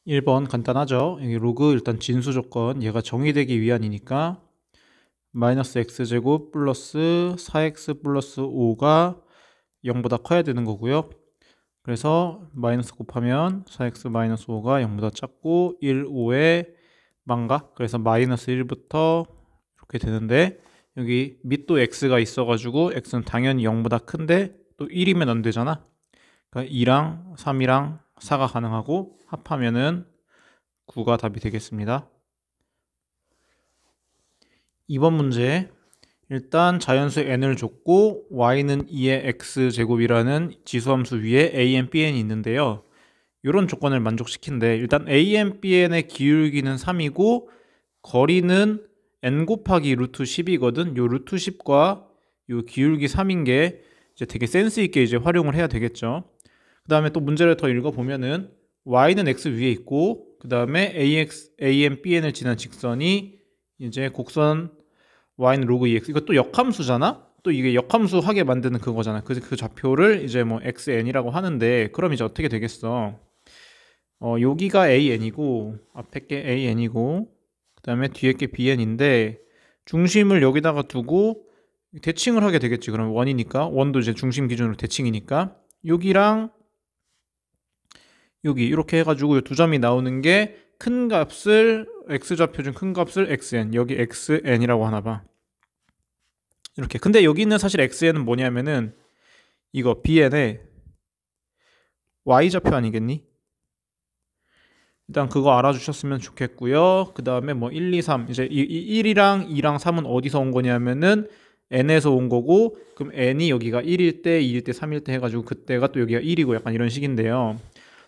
1번 간단하죠. 여기 로그 일단 진수 조건 얘가 정의되기 위한이니까 마이너스 x제곱 플러스 4x 플러스 5가 0보다 커야 되는 거고요. 그래서 마이너스 곱하면 4x 마이너스 5가 0보다 작고 1, 5의 망각, 그래서 마이너스 1부터 이렇게 되는데 여기 밑도 x가 있어가지고 x는 당연히 0보다 큰데 또 1이면 안 되잖아. 그러니까 2랑 3이랑 4가 가능하고 합하면은 9가 답이 되겠습니다. 2번 문제, 일단 자연수 n을 줬고 y는 2의 x제곱이라는 지수함수 위에 a,n, bn이 있는데요. 이런 조건을 만족시킨데 일단 a,n, bn의 기울기는 3이고 거리는 n 곱하기 루트 10이거든. 요 루트 10과 요 기울기 3인 게 이제 되게 센스 있게 이제 활용을 해야 되겠죠. 그 다음에 또 문제를 더 읽어보면은 y는 x 위에 있고 그 다음에 a,n, bn을 지난 직선이 이제 곡선 y는 로그 2x, 이거 또 역함수잖아. 또 이게 역함수 하게 만드는 그거잖아. 그 좌표를 이제 뭐 xn이라고 하는데 그럼 이제 어떻게 되겠어? 여기가 an이고 앞에 게 an이고 그 다음에 뒤에 게 bn인데 중심을 여기다가 두고 대칭을 하게 되겠지. 그럼 원이니까 원도 이제 중심 기준으로 대칭이니까 여기랑 여기 이렇게 해가지고 두 점이 나오는 게 큰 값을 x좌표 중 큰 값을 xn, 여기 xn이라고 하나 봐. 이렇게. 근데 여기 있는 사실 xn은 뭐냐면은 이거 bn의 y좌표 아니겠니? 일단 그거 알아주셨으면 좋겠고요. 그 다음에 뭐 1, 2, 3 이제 이 1이랑 2랑 3은 어디서 온 거냐면은 n에서 온 거고, 그럼 n이 여기가 1일 때, 2일 때, 3일 때 해가지고 그때가 또 여기가 1이고 약간 이런 식인데요.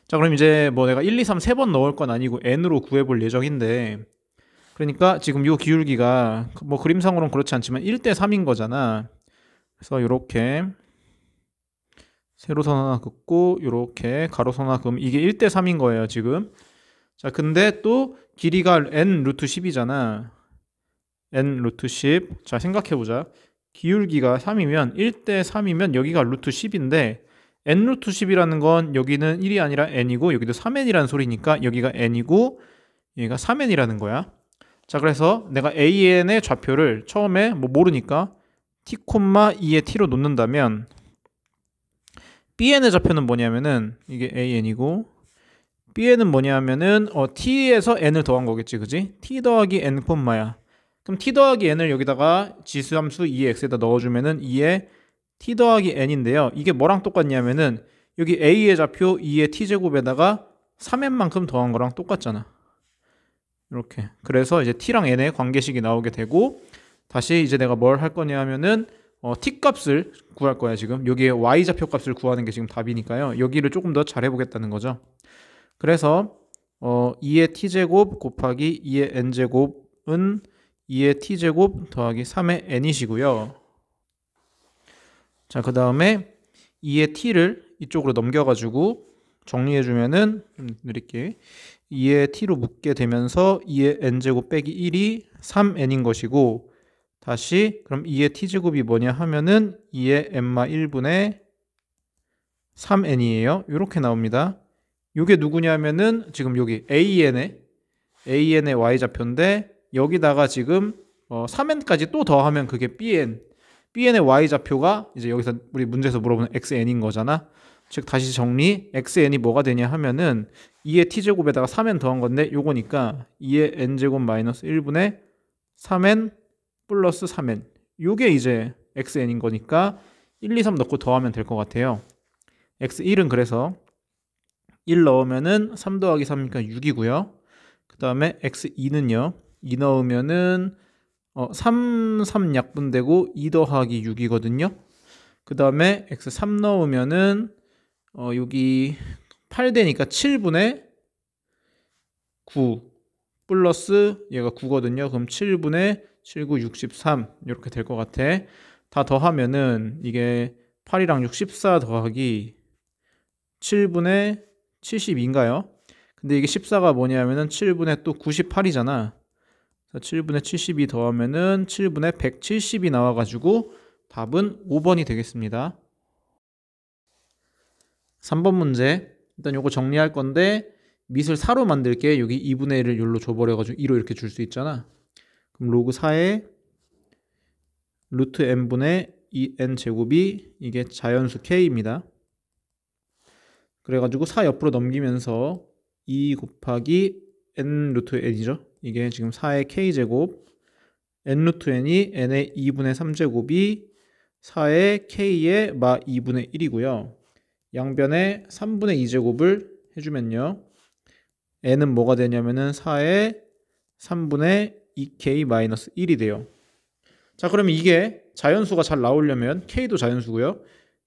자, 그럼 이제 뭐 내가 1, 2, 3 세 번 넣을 건 아니고 n으로 구해볼 예정인데, 그러니까 지금 요 기울기가 뭐 그림상으로는 그렇지 않지만 1대 3인 거잖아. 그래서 이렇게 세로선 하나 긋고 이렇게 가로선 하나 그으면 이게 1대 3인 거예요 지금. 자, 근데 또 길이가 n 루트 10이잖아. n 루트 10. 자, 생각해보자. 기울기가 3이면 1대 3이면 여기가 루트 10인데 n 루트 10이라는 건 여기는 1이 아니라 n이고 여기도 3n이라는 소리니까 여기가 n이고 여기가 3n이라는 거야. 자, 그래서 내가 an의 좌표를 처음에 뭐 모르니까 t, 2의 t로 놓는다면 bn의 좌표는 뭐냐면은 이게 an이고 bn은 뭐냐면은 t에서 n을 더한 거겠지, 그지? t 더하기 n 콤마야. 그럼 t 더하기 n을 여기다가 지수함수 2x에다 넣어주면은 2의 t 더하기 n인데요. 이게 뭐랑 똑같냐면은 여기 a의 좌표 2의 t제곱에다가 3n만큼 더한 거랑 똑같잖아. 이렇게. 그래서 이제 t랑 n의 관계식이 나오게 되고, 다시 이제 내가 뭘 할 거냐 하면은 t 값을 구할 거야. 지금 여기에 y 좌표 값을 구하는 게 지금 답이니까요. 여기를 조금 더 잘 해보겠다는 거죠. 그래서 2의 t제곱 곱하기 2의 n제곱은 2의 t제곱 더하기 3의 n이시고요. 자, 그 다음에 2의 t를 이쪽으로 넘겨가지고 정리해주면은 좀 느릴게. 2의 t로 묶게 되면서 2의 n제곱 빼기 1이 3n인 것이고, 다시 그럼 2의 t제곱이 뭐냐 하면은 2의 n마 1분의 3n이에요. 이렇게 나옵니다. 이게 누구냐면은 지금 여기 an의 y좌표인데 여기다가 지금 3n까지 또 더하면 그게 bn의 y좌표가 이제 여기서 우리 문제에서 물어보는 xn인 거잖아. 즉 다시 정리, xn이 뭐가 되냐 하면은 2의 t제곱에다가 3n 더한 건데 요거니까 2의 n제곱 마이너스 1분의 3n 플러스 3n, 요게 이제 xn인 거니까 1, 2, 3 넣고 더하면 될 것 같아요. x1은 그래서 1 넣으면은 3 더하기 3이니까 6이고요. 그 다음에 x2는요. 2 넣으면은 3, 3 약분되고 2 더하기 6이거든요. 그 다음에 x3 넣으면은 여기 8 되니까 7분의 9 플러스 얘가 9거든요. 그럼 7분의 7, 9, 63 이렇게 될 것 같아. 다 더하면은 이게 8이랑 6, 14 더하기 7분의 72인가요? 근데 이게 14가 뭐냐면은 7분의 또 98이잖아. 7분의 72 더하면은 7분의 170이 나와가지고 답은 5번이 되겠습니다. 3번 문제. 일단 요거 정리할 건데 밑을 4로 만들게. 여기 2분의 1을 여기로 줘버려가지고 2로 이렇게 줄 수 있잖아. 그럼 로그 4에 루트 n분의 2n 제곱이 이게 자연수 k입니다. 그래가지고 4 옆으로 넘기면서 2 곱하기 n 루트 n이죠. 이게 지금 4의 k제곱, n 루트 n이 n의 2분의 3제곱이 4의 k의 마 2분의 1이고요. 양변에 3분의 2제곱을 해주면요. n은 뭐가 되냐면은 4의 3분의 2k-1이 돼요. 자, 그러면 이게 자연수가 잘 나오려면 k도 자연수고요.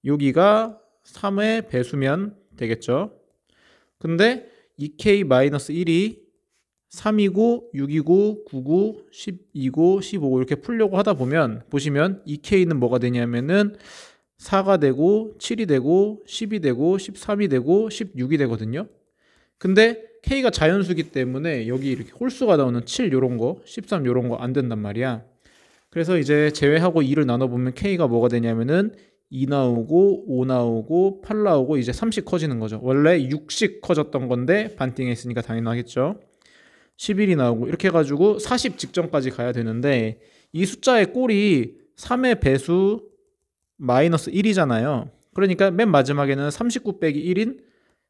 여기가 3의 배수면 되겠죠. 근데 2k-1이 3이고 6이고 9고 12고 15고 이렇게 풀려고 하다 보면 보시면 2k는 뭐가 되냐면은 4가 되고 7이 되고 10이 되고 13이 되고 16이 되거든요. 근데 k가 자연수기 때문에 여기 이렇게 홀수가 나오는 7 요런 거, 13 요런 거 안 된단 말이야. 그래서 이제 제외하고 2를 나눠보면 k가 뭐가 되냐면은 2 나오고 5 나오고 8 나오고 이제 3씩 커지는 거죠. 원래 6씩 커졌던 건데 반띵했으니까 당연하겠죠. 11이 나오고 이렇게 해가지고 40 직전까지 가야 되는데 이 숫자의 꼴이 3의 배수 마이너스 1이잖아요. 그러니까 맨 마지막에는 39 빼기 1인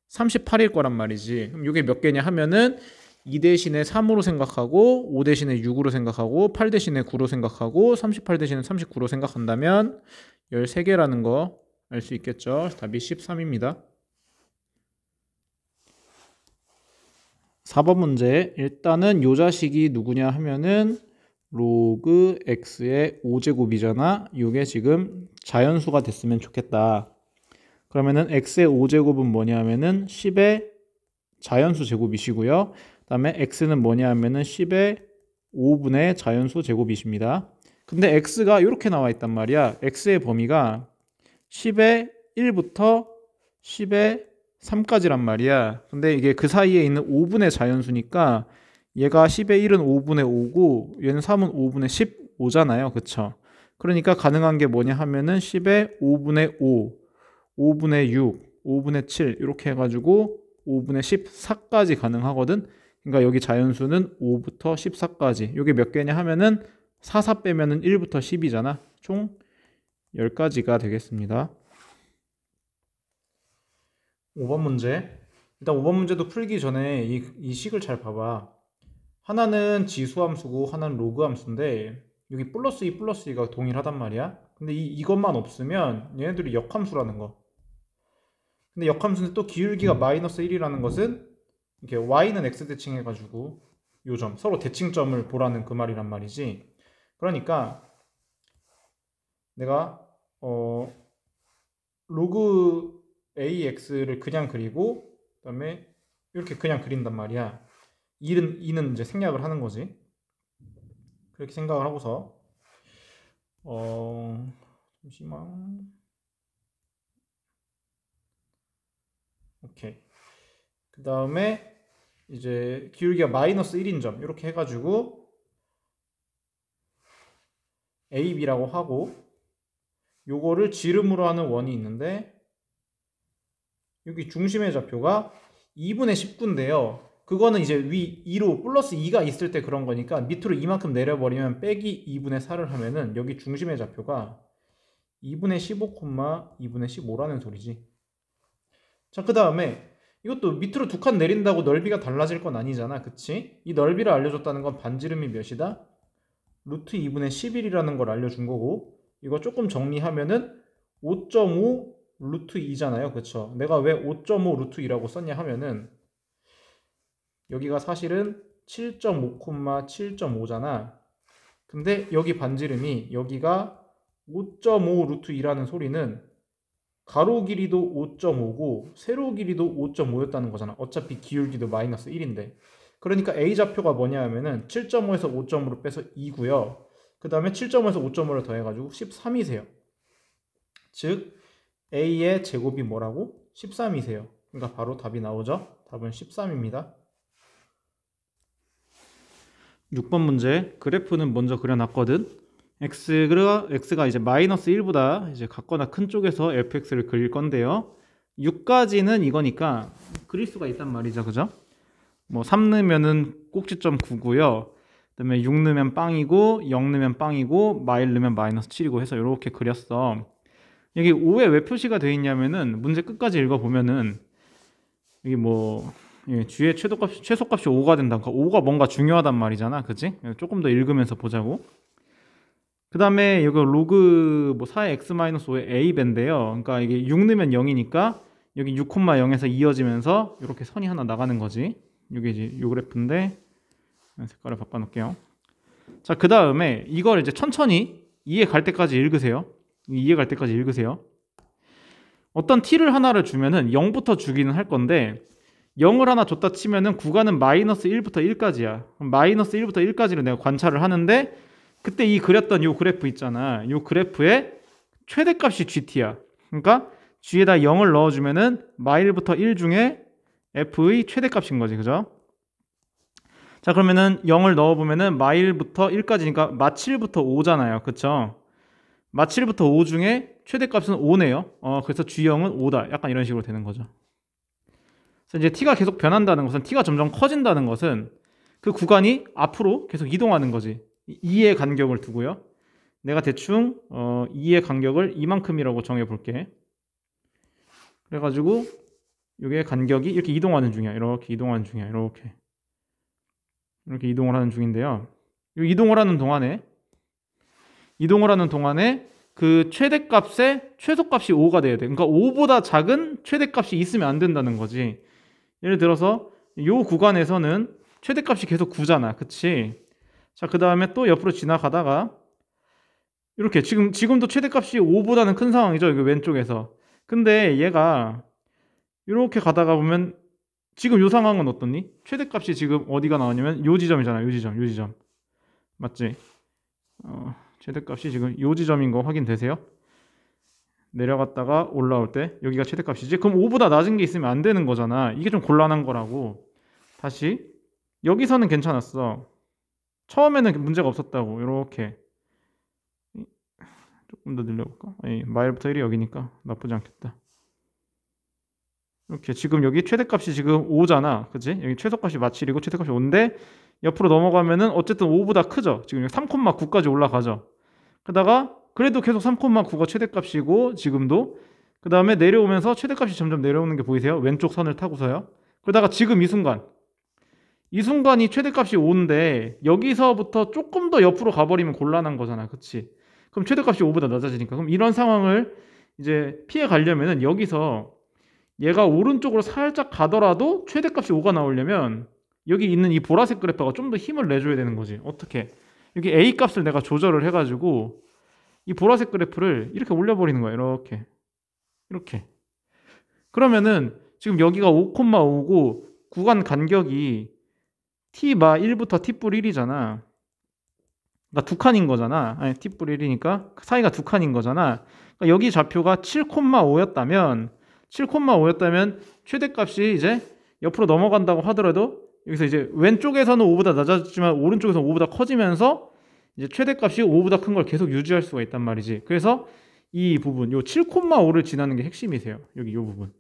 38일 거란 말이지. 그럼 이게 몇 개냐 하면은 2 대신에 3으로 생각하고 5 대신에 6으로 생각하고 8 대신에 9로 생각하고 38 대신에 39로 생각한다면 13개라는 거 알 수 있겠죠. 답이 13입니다. 4번 문제. 일단은 요 자식이 누구냐 하면은 로그 x의 5제곱이잖아. 요게 지금 자연수가 됐으면 좋겠다. 그러면은 x의 5제곱은 뭐냐 하면은 10의 자연수 제곱이시고요. 그 다음에 x는 뭐냐 하면은 10의 5분의 자연수 제곱이십니다. 근데 x가 이렇게 나와 있단 말이야. x의 범위가 10의 1부터 10의 3까지란 말이야. 근데 이게 그 사이에 있는 5분의 자연수니까 얘가 10의 1은 5분의 5고 얘는 3은 5분의 15잖아요. 그쵸? 그러니까 가능한 게 뭐냐 하면은 10의 5분의 5, 5분의 6, 5분의 7 이렇게 해가지고 5분의 14까지 가능하거든. 그러니까 여기 자연수는 5부터 14까지. 이게 몇 개냐 하면은 4 빼면은 1부터 10이잖아. 총 10가지가 되겠습니다. 5번 문제. 일단 5번 문제도 풀기 전에 이 식을 잘 봐봐. 하나는 지수함수고 하나는 로그함수인데 여기 플러스 2 플러스 2가 동일하단 말이야. 근데 이것만 없으면 얘네들이 역함수라는 거. 근데 역함수는 또 기울기가 마이너스 1이라는 것은 이렇게 y는 x 대칭해가지고 요점 서로 대칭점을 보라는 그 말이란 말이지. 그러니까 내가 로그 ax를 그냥 그리고 그다음에 이렇게 그냥 그린단 말이야. 2는 이제 생략을 하는 거지. 그렇게 생각을 하고서 잠시만. 오케이. 그 다음에 이제 기울기가 마이너스 1인 점 이렇게 해가지고 A, B라고 하고 요거를 지름으로 하는 원이 있는데 여기 중심의 좌표가 2분의 19인데요. 그거는 이제 위 2로 플러스 2가 있을 때 그런 거니까 밑으로 이만큼 내려버리면 빼기 2분의 4를 하면은 여기 중심의 좌표가 2분의 15, 2분의 15라는 소리지. 자, 그 다음에 이것도 밑으로 두 칸 내린다고 넓이가 달라질 건 아니잖아. 그치? 이 넓이를 알려줬다는 건 반지름이 몇이다? 루트 2분의 11이라는 걸 알려준 거고 이거 조금 정리하면은 5.5 루트 2잖아요. 그쵸? 내가 왜 5.5 루트 2라고 썼냐 하면은 여기가 사실은 7.5, 7.5잖아. 근데 여기 반지름이 여기가 5.5 루트 2라는 소리는 가로 길이도 5.5고 세로 길이도 5.5였다는 거잖아. 어차피 기울기도 마이너스 1인데. 그러니까 A좌표가 뭐냐 하면은 7.5에서 5.5로 빼서 2고요. 그 다음에 7.5에서 5.5를 더해가지고 13이세요. 즉 A의 제곱이 뭐라고? 13이세요. 그러니까 바로 답이 나오죠. 답은 13입니다. 6번 문제. 그래프는 먼저 그려놨거든. x가 이제 마이너스 1보다 이제 같거나 큰 쪽에서 fx를 그릴 건데요. 6까지는 이거니까 그릴 수가 있단 말이죠. 그죠? 뭐 3 넣으면은 꼭지점 9고요. 그다음에 6 넣으면 빵이고 0 넣으면 빵이고 마일 넣으면 마이너스 7이고 해서 이렇게 그렸어. 여기 5에 왜 표시가 되어 있냐면은 문제 끝까지 읽어보면은 여기 뭐 G의 최소값이 5가 된다. 그러니까 5가 뭔가 중요하단 말이잖아. 그치? 조금 더 읽으면서 보자고. 그 다음에 여기 로그 뭐 4의 x-5의 a배인데요. 그러니까 이게 6 넣으면 0이니까 여기 6,0에서 이어지면서 이렇게 선이 하나 나가는 거지. 이게 이제 요 그래프인데 색깔을 바꿔놓을게요. 자, 그 다음에 이걸 이제 천천히 이해 갈 때까지 읽으세요. 이해 갈 때까지 읽으세요. 어떤 t를 하나를 주면은 0부터 주기는 할 건데 0을 하나 줬다 치면은 구간은 마이너스 1부터 1까지야. 마이너스 1부터 1까지를 내가 관찰을 하는데 그때 이 그렸던 요 그래프 있잖아. 요 그래프의 최대값이 GT야. 그러니까 G에다 0을 넣어주면은 마일부터 1 중에 F의 최대값인 거지. 그죠? 자, 그러면은 0을 넣어보면은 마일부터 1까지니까 마7부터 5잖아요. 그쵸? 마7부터 5 중에 최대값은 5네요. 그래서 G0은 5다. 약간 이런 식으로 되는 거죠. 그래서 이제 t가 계속 변한다는 것은 t가 점점 커진다는 것은 그 구간이 앞으로 계속 이동하는 거지. 2의 간격을 두고요. 내가 대충 2의 간격을 이만큼이라고 정해 볼게. 그래가지고 이게 간격이 이렇게 이동하는 중이야. 이렇게 이동하는 중이야. 이렇게 이동을 하는 중인데요. 이 이동을 하는 동안에 그 최대값의 최소값이 5가 돼야 돼. 그러니까 5보다 작은 최대값이 있으면 안 된다는 거지. 예를 들어서 이 구간에서는 최대값이 계속 9잖아. 그치? 자, 그 다음에 또 옆으로 지나가다가 이렇게 지금도 최대값이 5보다는 큰 상황이죠. 여기 왼쪽에서. 근데 얘가 이렇게 가다가 보면 지금 이 상황은 어떻니? 최대값이 지금 어디가 나오냐면 요 지점이잖아. 요 지점. 맞지? 최대값이 지금 요 지점인 거 확인되세요? 내려갔다가 올라올 때 여기가 최대값이지. 그럼 5보다 낮은 게 있으면 안 되는 거잖아. 이게 좀 곤란한 거라고. 다시 여기서는 괜찮았어. 처음에는 문제가 없었다고. 이렇게 조금 더 늘려볼까? 마일부터 1이 여기니까 나쁘지 않겠다. 이렇게 지금 여기 최대값이 지금 5잖아. 그치? 여기 최소값이 마7이고 최대값이 5인데 옆으로 넘어가면은 어쨌든 5보다 크죠. 지금 3,9까지 올라가죠. 그러다가 그래도 계속 3,9가 최대값이고 지금도 그 다음에 내려오면서 최대값이 점점 내려오는 게 보이세요? 왼쪽 선을 타고서요. 그러다가 지금 이 순간이 최대값이 5인데 여기서부터 조금 더 옆으로 가버리면 곤란한 거잖아. 그치? 그럼 최대값이 5보다 낮아지니까. 그럼 이런 상황을 이제 피해 가려면은 여기서 얘가 오른쪽으로 살짝 가더라도 최대값이 5가 나오려면 여기 있는 이 보라색 그래프가 좀 더 힘을 내줘야 되는 거지. 어떻게? 여기 A 값을 내가 조절을 해가지고 이 보라색 그래프를 이렇게 올려버리는 거야. 이렇게. 그러면은 지금 여기가 5,5고 구간 간격이 t마 1부터 t-1이잖아. 그러니까 두 칸인 거잖아. 아니 t-1이니까 사이가 두 칸인 거잖아. 그러니까 여기 좌표가 7,5였다면 최대값이 이제 옆으로 넘어간다고 하더라도 여기서 이제 왼쪽에서는 5보다 낮아지지만 오른쪽에서는 5보다 커지면서 이제 최대값이 5보다 큰 걸 계속 유지할 수가 있단 말이지. 그래서 이 부분, 요 7,5를 지나는 게 핵심이세요. 여기 요 부분.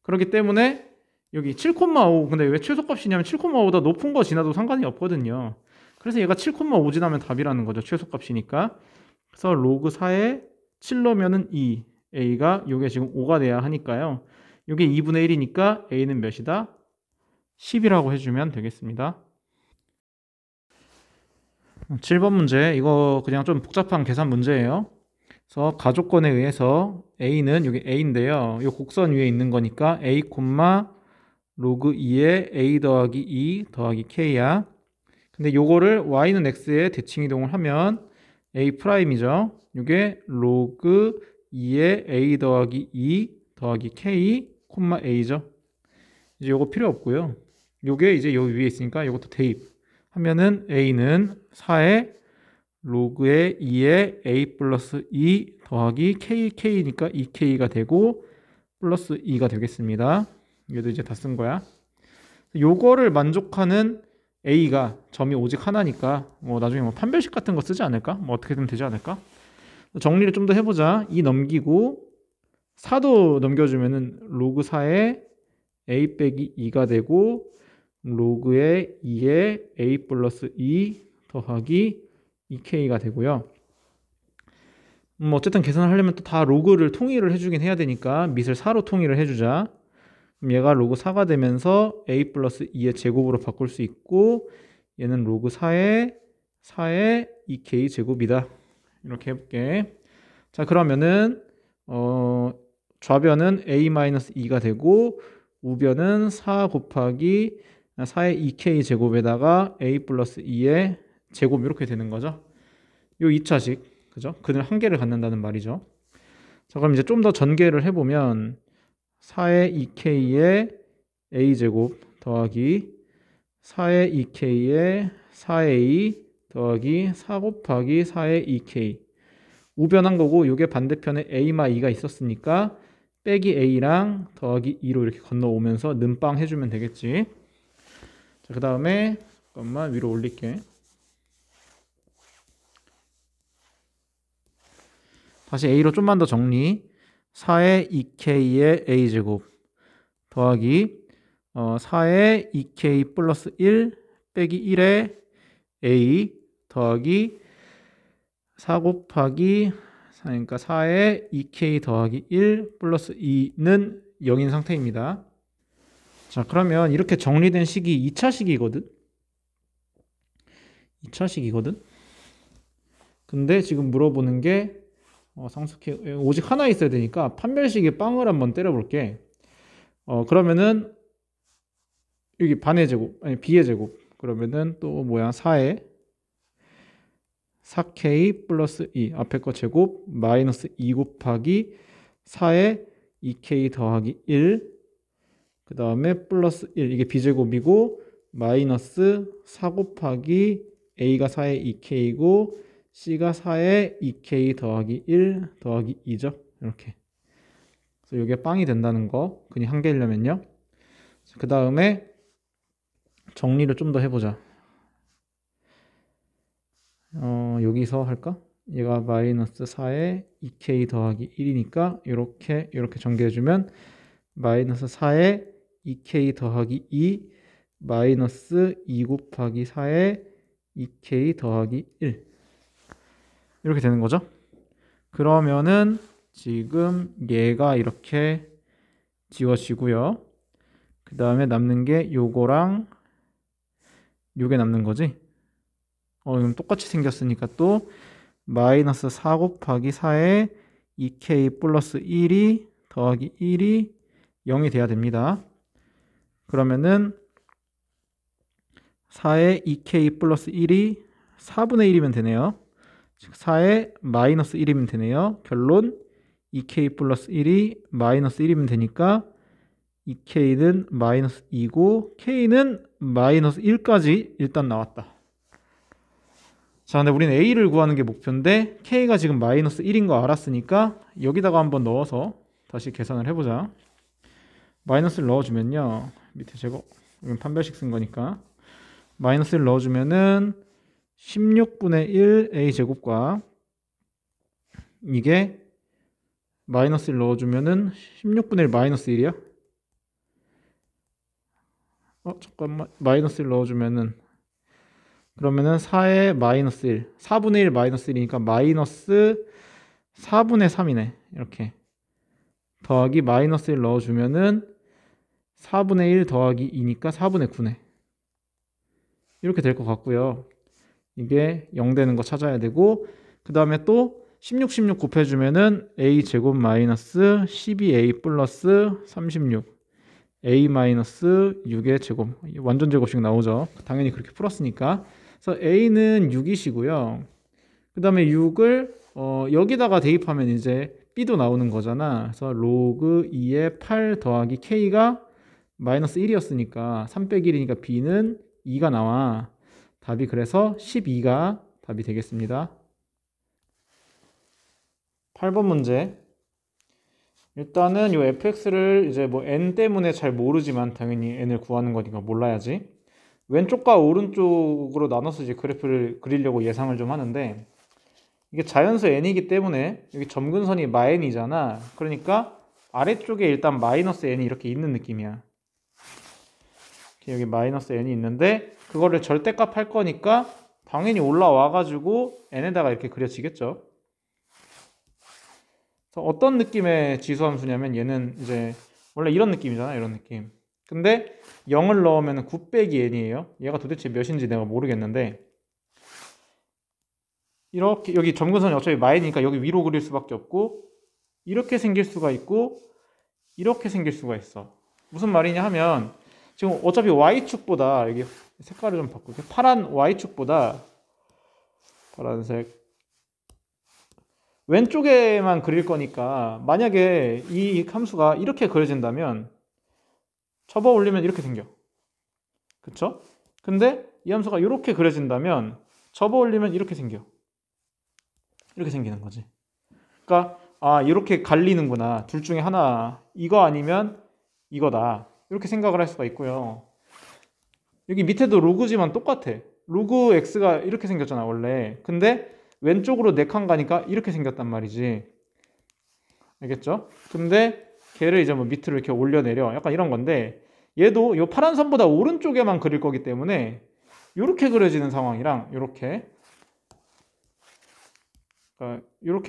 그렇기 때문에 여기 7,5 근데 왜 최소값이냐면 7,5보다 높은 거 지나도 상관이 없거든요. 그래서 얘가 7,5 지나면 답이라는 거죠. 최소값이니까. 그래서 로그 4에 7 넣으면은 2 A가 요게 지금 5가 돼야 하니까요. 요게 2분의 1이니까 A는 몇이다? 10이라고 해주면 되겠습니다. 7번 문제 이거 그냥 좀 복잡한 계산 문제예요. 그래서 가족권에 의해서 A는 여기 A인데요. 이 곡선 위에 있는 거니까 A, 로그 2에 A 더하기 2 더하기 K야. 근데 요거를 Y는 X에 대칭 이동을 하면 A 프라임이죠. 요게 로그 2에 A 더하기 2 더하기 K, A죠. 이제 요거 필요 없고요. 요게 이제 여기 위에 있으니까 요것도 대입 하면은 A는 4에 로그의 2에 A 플러스 2 더하기 K니까 2K가 되고 플러스 2가 되겠습니다. 얘도 이제 다 쓴 거야. 요거를 만족하는 A가 점이 오직 하나니까 나중에 뭐 판별식 같은 거 쓰지 않을까? 뭐 어떻게든 되지 않을까? 정리를 좀 더 해보자. 2 넘기고 4도 넘겨주면은 로그 4에 A 빼기 2가 되고 로그의 2의 a 플러스 2 더하기 2k가 되고요. 어쨌든 계산을 하려면 또 다 로그를 통일을 해주긴 해야 되니까 밑을 4로 통일을 해주자. 그럼 얘가 로그 4가 되면서 a 플러스 2의 제곱으로 바꿀 수 있고, 얘는 로그 4의 2k 제곱이다. 이렇게 해볼게. 자, 그러면은 좌변은 a-2가 되고 우변은 4 곱하기 4의 2k 제곱에다가 a 플러스 2의 제곱 이렇게 되는 거죠. 요 2차식, 그죠? 근을 한 개를 갖는다는 말이죠. 자, 그럼 이제 좀 더 전개를 해보면 4의 2k의 a 제곱 더하기 4의 2k의 4a 더하기 4 곱하기 4의 2k 우변한 거고, 요게 반대편에 a-2가 있었으니까 빼기 a랑 더하기 2로 이렇게 건너오면서 는빵 해주면 되겠지. 자, 그 다음에 잠깐만 위로 올릴게. 다시 a로 좀만 더 정리. 4의 2k의 a제곱 더하기 4의 2k 플러스 1 빼기 1의 a 더하기 4 곱하기 그러니까 4의 2k 더하기 1 플러스 2는 0인 상태입니다. 자, 그러면 이렇게 정리된 식이 2차식이거든. 2차식이거든. 근데 지금 물어보는 게 상수키 오직 하나 있어야 되니까 판별식에 빵을 한번 때려볼게. 그러면은 여기 반의 제곱, 아니 b의 제곱. 그러면은 또 뭐야? 4의 4k 플러스 2 앞에 거 제곱 마이너스 2 곱하기 4의 2k 더하기 1 그 다음에 플러스 1 이게 b제곱이고 마이너스 4 곱하기 a가 4의 2k이고 c가 4의 2k 더하기 1 더하기 2죠. 이렇게. 그래서 이게 빵이 된다는 거 그냥 한 개려면요. 그 다음에 정리를 좀 더 해보자. 여기서 할까? 얘가 마이너스 4의 2k 더하기 1이니까 이렇게 전개해주면 마이너스 4의 2k 더하기 2 마이너스 2 곱하기 4의 2k 더하기 1 이렇게 되는 거죠. 그러면은 지금 얘가 이렇게 지워지고요. 그 다음에 남는 게 요거랑 요게 남는 거지. 그럼 똑같이 생겼으니까 또 마이너스 4 곱하기 4의 2k 플러스 1이 더하기 1이 0이 돼야 됩니다. 그러면은 4의 2k 플러스 1이 4분의 1이면 되네요. 즉 4의 마이너스 1이면 되네요. 결론 2k 플러스 1이 마이너스 1이면 되니까 2k는 마이너스 2고 k는 마이너스 1까지 일단 나왔다. 자, 근데 우리는 a를 구하는 게 목표인데 k가 지금 마이너스 1인 거 알았으니까 여기다가 한번 넣어서 다시 계산을 해보자. 마이너스를 넣어주면요. 밑에 제거, 이건 판별식 쓴 거니까 마이너스를 넣어주면은 16분의 1 a제곱과 이게 마이너스를 넣어주면은 16분의 1 마이너스 1이야? 잠깐만, 마이너스를 넣어주면은 그러면은 4의 마이너스 1 4분의 1 마이너스 1이니까 마이너스 4분의 3이네. 이렇게 더하기 마이너스 1 넣어주면은 4분의 1 더하기 2니까 4분의 9네. 이렇게 될 것 같고요. 이게 0 되는 거 찾아야 되고, 그 다음에 또 16 곱해주면은 a 제곱 마이너스 12a 플러스 36 a 마이너스 6의 제곱, 완전 제곱식 나오죠. 당연히 그렇게 풀었으니까. 그래서 a는 6이시고요. 그 다음에 6을 여기다가 대입하면 이제 b도 나오는 거잖아. 그래서 로그 2의 8 더하기 k가 마이너스 1이었으니까 3 빼기 1이니까 b는 2가 나와. 답이 그래서 12가 답이 되겠습니다. 8번 문제. 일단은 요 fx를 이제 뭐 n 때문에 잘 모르지만 당연히 n을 구하는 거니까 몰라야지. 왼쪽과 오른쪽으로 나눠서 이제 그래프를 그리려고 예상을 좀 하는데, 이게 자연수 n이기 때문에 여기 점근선이 마n이잖아. 그러니까 아래쪽에 일단 마이너스 n이 이렇게 있는 느낌이야. 이렇게 여기 마이너스 n이 있는데 그거를 절대값 할 거니까 당연히 올라와 가지고 n에다가 이렇게 그려지겠죠. 그래서 어떤 느낌의 지수함수냐면 얘는 이제 원래 이런 느낌이잖아, 이런 느낌. 근데 0을 넣으면 9 빼기 n이에요. 얘가 도대체 몇인지 내가 모르겠는데 이렇게 여기 점근선이 어차피 마이니까 여기 위로 그릴 수밖에 없고 이렇게 생길 수가 있고 이렇게 생길 수가 있어. 무슨 말이냐 하면 지금 어차피 y축보다 여기 색깔을 좀 바꿀게. 파란 y축보다 파란색 왼쪽에만 그릴 거니까 만약에 이 함수가 이렇게 그려진다면 접어 올리면 이렇게 생겨. 그쵸? 근데 이 함수가 이렇게 그려진다면 접어 올리면 이렇게 생겨. 이렇게 생기는 거지. 그러니까 이렇게 갈리는구나. 둘 중에 하나. 이거 아니면 이거다. 이렇게 생각을 할 수가 있고요. 여기 밑에도 로그지만 똑같아. 로그 x가 이렇게 생겼잖아, 원래. 근데 왼쪽으로 4칸 가니까 이렇게 생겼단 말이지. 알겠죠? 근데 걔를 이제 뭐 밑으로 이렇게 올려내려. 약간 이런 건데 얘도 이 파란 선보다 오른쪽에만 그릴 거기 때문에 이렇게 그려지는 상황이랑 이렇게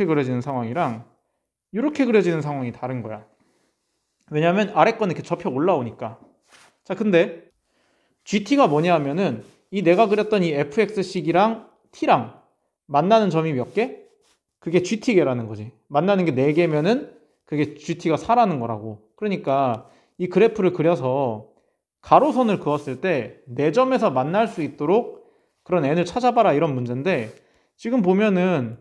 그려지는 상황이랑 이렇게 그려지는 상황이 다른 거야. 왜냐하면 아래 건 이렇게 접혀 올라오니까. 자, 근데 GT가 뭐냐 하면은 이 내가 그렸던 이 fx식이랑 t랑 만나는 점이 몇 개? 그게 GT개라는 거지. 만나는 게 4개면은 그게 GT가 4라는 거라고. 그러니까 이 그래프를 그려서 가로선을 그었을 때 4점에서 만날 수 있도록 그런 n을 찾아봐라 이런 문제인데 지금 보면은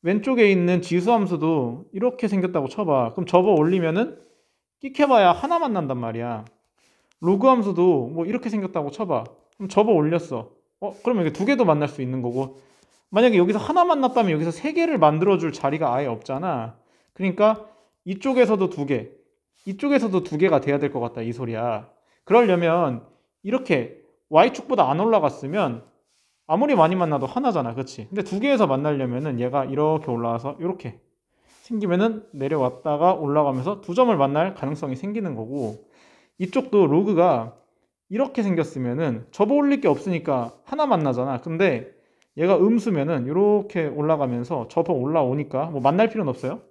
왼쪽에 있는 지수함수도 이렇게 생겼다고 쳐봐. 그럼 접어 올리면은 끽해봐야 하나 만난단 말이야. 로그 함수도 뭐 이렇게 생겼다고 쳐봐. 그럼 접어 올렸어. 그러면 이게 2개도 만날 수 있는 거고 만약에 여기서 하나 만났다면 여기서 3개를 만들어줄 자리가 아예 없잖아. 그러니까 이쪽에서도 2개, 이쪽에서도 2개가 돼야 될 것 같다 이 소리야. 그러려면 이렇게 y축보다 안 올라갔으면 아무리 많이 만나도 하나잖아, 그치? 근데 2개에서 만나려면은 얘가 이렇게 올라와서 이렇게 생기면은 내려왔다가 올라가면서 2점을 만날 가능성이 생기는 거고 이쪽도 로그가 이렇게 생겼으면은 접어 올릴 게 없으니까 하나 만나잖아. 근데 얘가 음수면은 이렇게 올라가면서 접어 올라오니까 뭐 만날 필요는 없어요.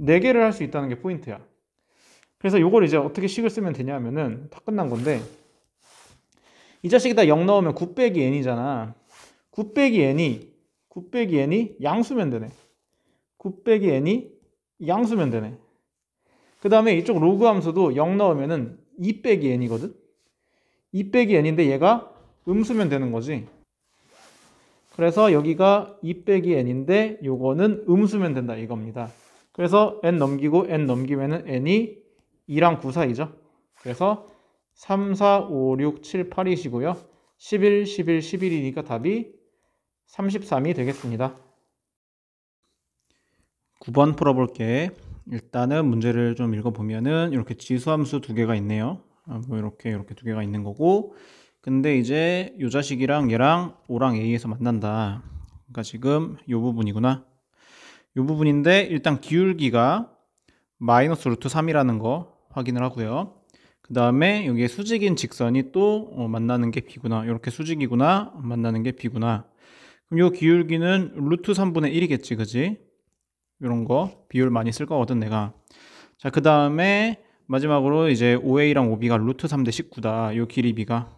4개를 할 수 있다는 게 포인트야. 그래서 이걸 이제 어떻게 식을 쓰면 되냐면은 다 끝난 건데 이 자식에다 0 넣으면 9 빼기 n이잖아. 9 빼기 n이 양수면 되네. 9 빼기 n이 양수면 되네. 그 다음에 이쪽 로그 함수도 0 넣으면은 2 빼기 n이거든. 2 빼기 n인데 얘가 음수면 되는 거지. 그래서 여기가 2 빼기 n인데 요거는 음수면 된다 이겁니다. 그래서 n 넘기고 n 넘기면은 n이 2랑 9 사이죠. 그래서 3, 4, 5, 6, 7, 8이시고요. 11, 11, 11이니까 답이 33이 되겠습니다. 9번 풀어볼게. 일단은 문제를 좀 읽어보면은 이렇게 지수함수 2개가 있네요. 뭐 이렇게 2개가 있는 거고 근데 이제 요 자식이랑 얘랑 O랑 A에서 만난다. 그러니까 지금 요 부분이구나. 요 부분인데 일단 기울기가 마이너스 루트 3이라는 거 확인을 하고요. 그 다음에 여기에 수직인 직선이 또 만나는 게 B구나. 이렇게 수직이구나. 만나는 게 B구나. 그럼 요 기울기는 루트 3분의 1이겠지, 그지? 이런 거 비율 많이 쓸 거거든 내가. 자, 그 다음에 마지막으로 이제 OA랑 OB가 루트 3 대 19다. 요 길이 B가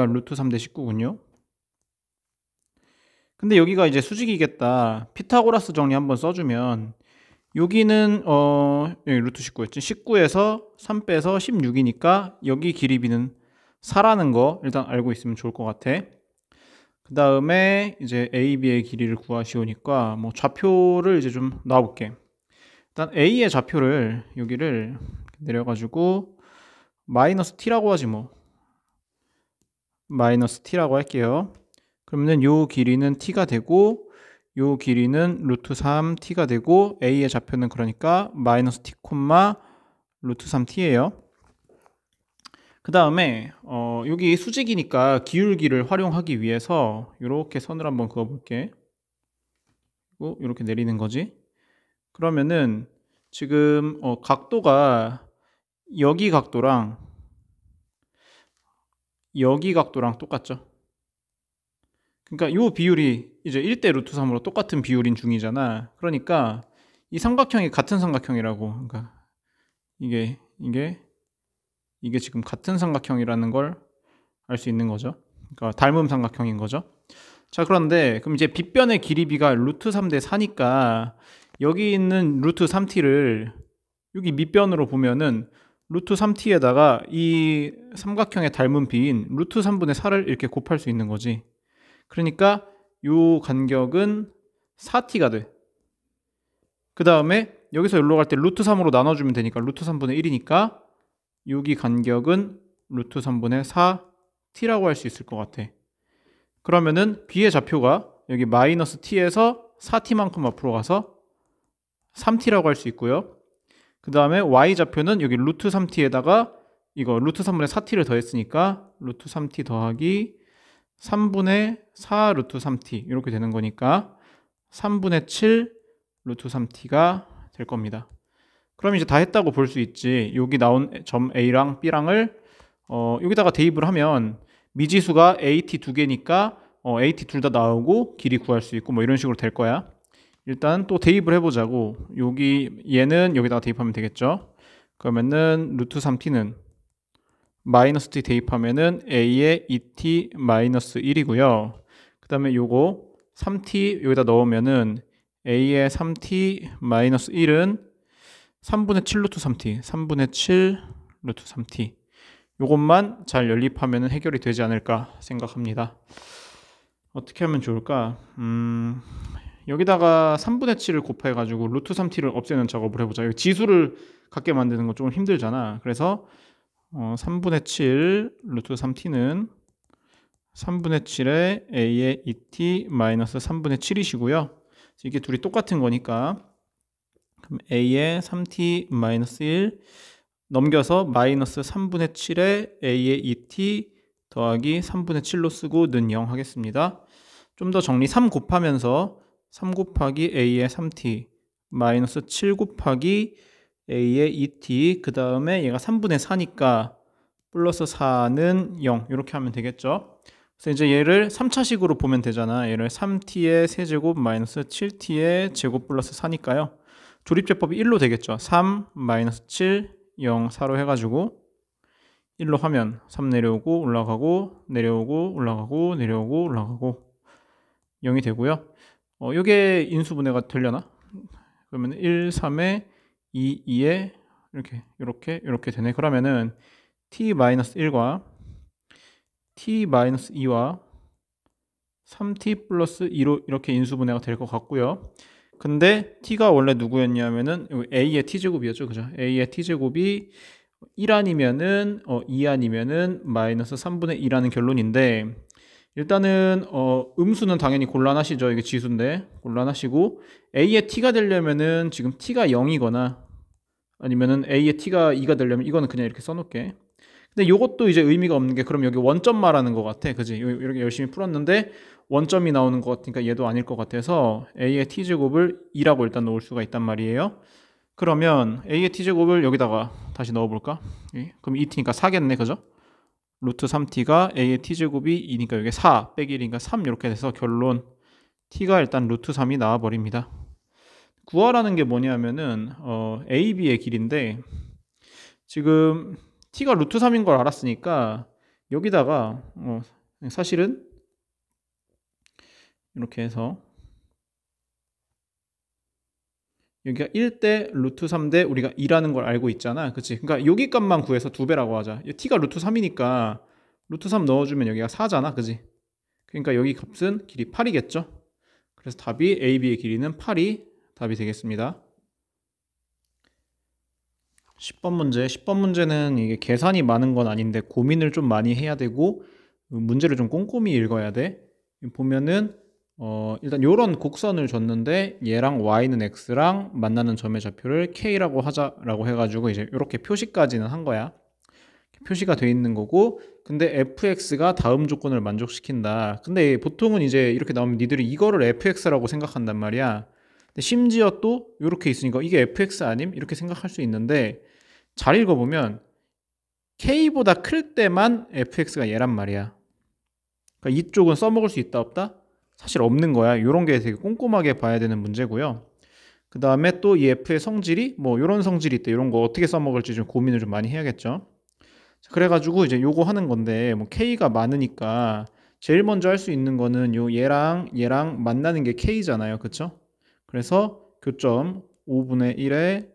루트 3 대 19군요. 근데 여기가 이제 수직이겠다. 피타고라스 정리 한번 써주면 여기는 여기 루트 19였지. 19에서 3 빼서 16이니까 여기 길이 B는 4라는 거 일단 알고 있으면 좋을 것 같아. 그 다음에 이제 AB의 길이를 구하시오니까 뭐 좌표를 이제 좀 놔볼게. 일단 A의 좌표를 여기를 내려가지고 마이너스 T라고 하지 뭐. 마이너스 T라고 할게요. 그러면 요 길이는 T가 되고 요 길이는 루트 3T가 되고 A의 좌표는 그러니까 마이너스 T, 루트 3T예요. 그 다음에 여기 수직이니까 기울기를 활용하기 위해서 이렇게 선을 한번 그어볼게. 그리고 이렇게 내리는 거지. 그러면은 지금 각도가 여기 각도랑 여기 각도랑 똑같죠. 그러니까 이 비율이 이제 1대 루트 3으로 똑같은 비율인 중이잖아. 그러니까 이 삼각형이 같은 삼각형이라고. 그러니까 이게 지금 같은 삼각형이라는 걸 알 수 있는 거죠. 그러니까 닮음 삼각형인 거죠. 자, 그런데 그럼 이제 빗변의 길이 b가 루트 3대 4니까 여기 있는 루트 3t를 여기 밑변으로 보면은 루트 3t에다가 이 삼각형의 닮은 b인 루트 3분의 4를 이렇게 곱할 수 있는 거지. 그러니까 요 간격은 4t가 돼. 그 다음에 여기서 여기로 갈 때 루트 3으로 나눠주면 되니까 루트 3분의 1이니까 여기 간격은 루트 3분의 4t라고 할 수 있을 것 같아. 그러면은 b의 좌표가 여기 마이너스 t에서 4t만큼 앞으로 가서 3t라고 할 수 있고요. 그 다음에 y 좌표는 여기 루트 3t에다가 이거 루트 3분의 4t를 더했으니까 루트 3t 더하기 3분의 4 루트 3t 이렇게 되는 거니까 3분의 7 루트 3t가 될 겁니다. 그럼 이제 다 했다고 볼 수 있지. 여기 나온 점 A랑 B랑을 여기다가 대입을 하면 미지수가 AT 두 개니까 AT 둘 다 나오고 길이 구할 수 있고 뭐 이런 식으로 될 거야. 일단 또 대입을 해보자고. 얘는 여기다가 대입하면 되겠죠. 그러면은 루트 3t는 마이너스 t 대입하면은 a의 2t 마이너스 1이고요. 그 다음에 요거 3t 여기다 넣으면은 a의 3t 마이너스 1은 3분의 7 루트 3t 3분의 7 루트 3t 요것만 잘 연립하면은 해결이 되지 않을까 생각합니다. 어떻게 하면 좋을까? 여기다가 3분의 7을 곱해가지고 루트 3t를 없애는 작업을 해보자. 여기 지수를 갖게 만드는 거 좀 힘들잖아. 그래서 3분의 7 루트 3t는 3분의 7에 a의 2t 마이너스 3분의 7이시고요. 이게 둘이 똑같은 거니까 그럼 a의 3t 마이너스 1 넘겨서 마이너스 3분의 7에 a의 2t 더하기 3분의 7로 쓰고 는 0 하겠습니다. 좀 더 정리 3 곱하면서 3 곱하기 a의 3t 마이너스 7 곱하기 a의 2t 그 다음에 얘가 3분의 4니까 플러스 4는 0 이렇게 하면 되겠죠. 그래서 이제 얘를 3차식으로 보면 되잖아. 얘를 3t의 세제곱 마이너스 7t의 제곱 플러스 4니까요. 조립제법이 1로 되겠죠. 3 마이너스 7 0 4로 해가지고 1로 하면 3 내려오고 올라가고 내려오고 올라가고 내려오고 올라가고 0이 되고요. 요게 인수분해가 되려나? 그러면 1, 3에 2, 2에 이렇게 되네. 그러면은 t-1과 t-2와 3t 플러스 2로 이렇게 인수분해가 될 것 같고요. 근데 t가 원래 누구였냐면은 a의 t제곱이었죠. 그죠? a의 t제곱이 1 아니면은 2 아니면은 마이너스 3분의 2라는 결론인데 일단은 음수는 당연히 곤란하시죠. 이게 지수인데 곤란하시고 a의 t가 되려면은 지금 t가 0이거나 아니면은 a의 t가 2가 되려면 이거는 그냥 이렇게 써놓을게. 근데 이것도 이제 의미가 없는 게 그럼 여기 원점 말하는 것 같아. 그지? 이렇게 열심히 풀었는데 원점이 나오는 것 같으니까 얘도 아닐 것 같아서 a의 t제곱을 2라고 일단 넣을 수가 있단 말이에요. 그러면 a의 t제곱을 여기다가 다시 넣어볼까? 그럼 2t니까 4겠네. 그죠? 루트 3t가 a의 t제곱이 2니까 여기 4 빼기 1이니까 3 이렇게 돼서 결론 t가 일단 루트 3이 나와버립니다. 구하라는 게 뭐냐면은 a, b의 길인데 지금 t가 루트 3인 걸 알았으니까 여기다가 사실은 이렇게 해서 여기가 1대 루트 3대 우리가 2라는 걸 알고 있잖아. 그치? 그러니까 여기 값만 구해서 2배라고 하자. t가 루트 3이니까 루트 3 넣어주면 여기가 4잖아. 그치? 그러니까 여기 값은 길이 8이겠죠? 그래서 답이 a, b의 길이는 8이 답이 되겠습니다. 10번 문제. 10번 문제는 이게 계산이 많은 건 아닌데 고민을 좀 많이 해야 되고 문제를 좀 꼼꼼히 읽어야 돼. 보면은 일단 이런 곡선을 줬는데 얘랑 y는 x랑 만나는 점의 좌표를 k라고 하자라고 해가지고 이제 이렇게 표시까지는 한 거야. 표시가 돼 있는 거고 근데 fx가 다음 조건을 만족시킨다. 근데 보통은 이제 이렇게 나오면 니들이 이거를 fx라고 생각한단 말이야. 근데 심지어 또 이렇게 있으니까 이게 fx 아님? 이렇게 생각할 수 있는데 잘 읽어보면 k보다 클 때만 fx가 얘란 말이야. 그러니까 이쪽은 써먹을 수 있다 없다? 사실 없는 거야. 이런 게 되게 꼼꼼하게 봐야 되는 문제고요. 그 다음에 또 이 f의 성질이 뭐 이런 성질이 있대. 이런 거 어떻게 써먹을지 좀 고민을 좀 많이 해야겠죠. 그래가지고 이제 요거 하는 건데 뭐 k가 많으니까 제일 먼저 할 수 있는 거는 요 얘랑 만나는 게 k잖아요. 그쵸? 그래서 교점 5분의 1에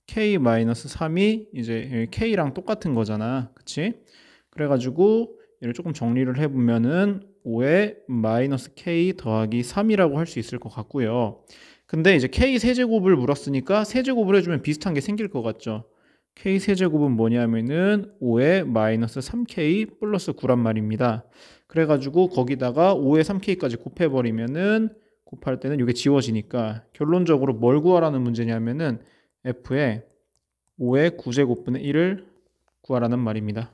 k-3이 이제 k랑 똑같은 거잖아. 그치? 그래가지고 얘를 조금 정리를 해보면은 5에 마이너스 k 더하기 3이라고 할 수 있을 것 같고요. 근데 이제 k 세제곱을 물었으니까 세제곱을 해주면 비슷한 게 생길 것 같죠. k 세제곱은 뭐냐면은 5에 마이너스 3k 플러스 9란 말입니다. 그래가지고 거기다가 5에 3k까지 곱해버리면은 곱할 때는 이게 지워지니까 결론적으로 뭘 구하라는 문제냐면은 f에 5의 9제곱분의 1을 구하라는 말입니다.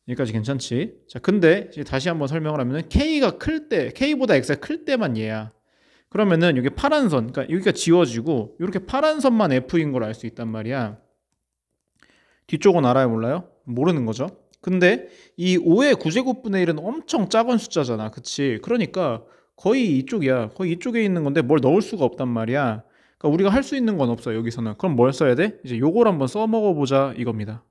여기까지 괜찮지? 자, 근데 이제 다시 한번 설명을 하면은 k가 클 때, k보다 x가 클 때만 얘야. 그러면은 여기 파란 선, 그러니까 여기가 지워지고 이렇게 파란 선만 f인 걸 알 수 있단 말이야. 뒤쪽은 알아요, 몰라요? 모르는 거죠. 근데 이 5의 9제곱분의 1은 엄청 작은 숫자잖아. 그치? 그러니까 거의 이쪽이야. 거의 이쪽에 있는 건데 뭘 넣을 수가 없단 말이야. 그러니까 우리가 할 수 있는 건 없어, 여기서는. 그럼 뭘 써야 돼? 이제 요걸 한번 써먹어 보자 이겁니다.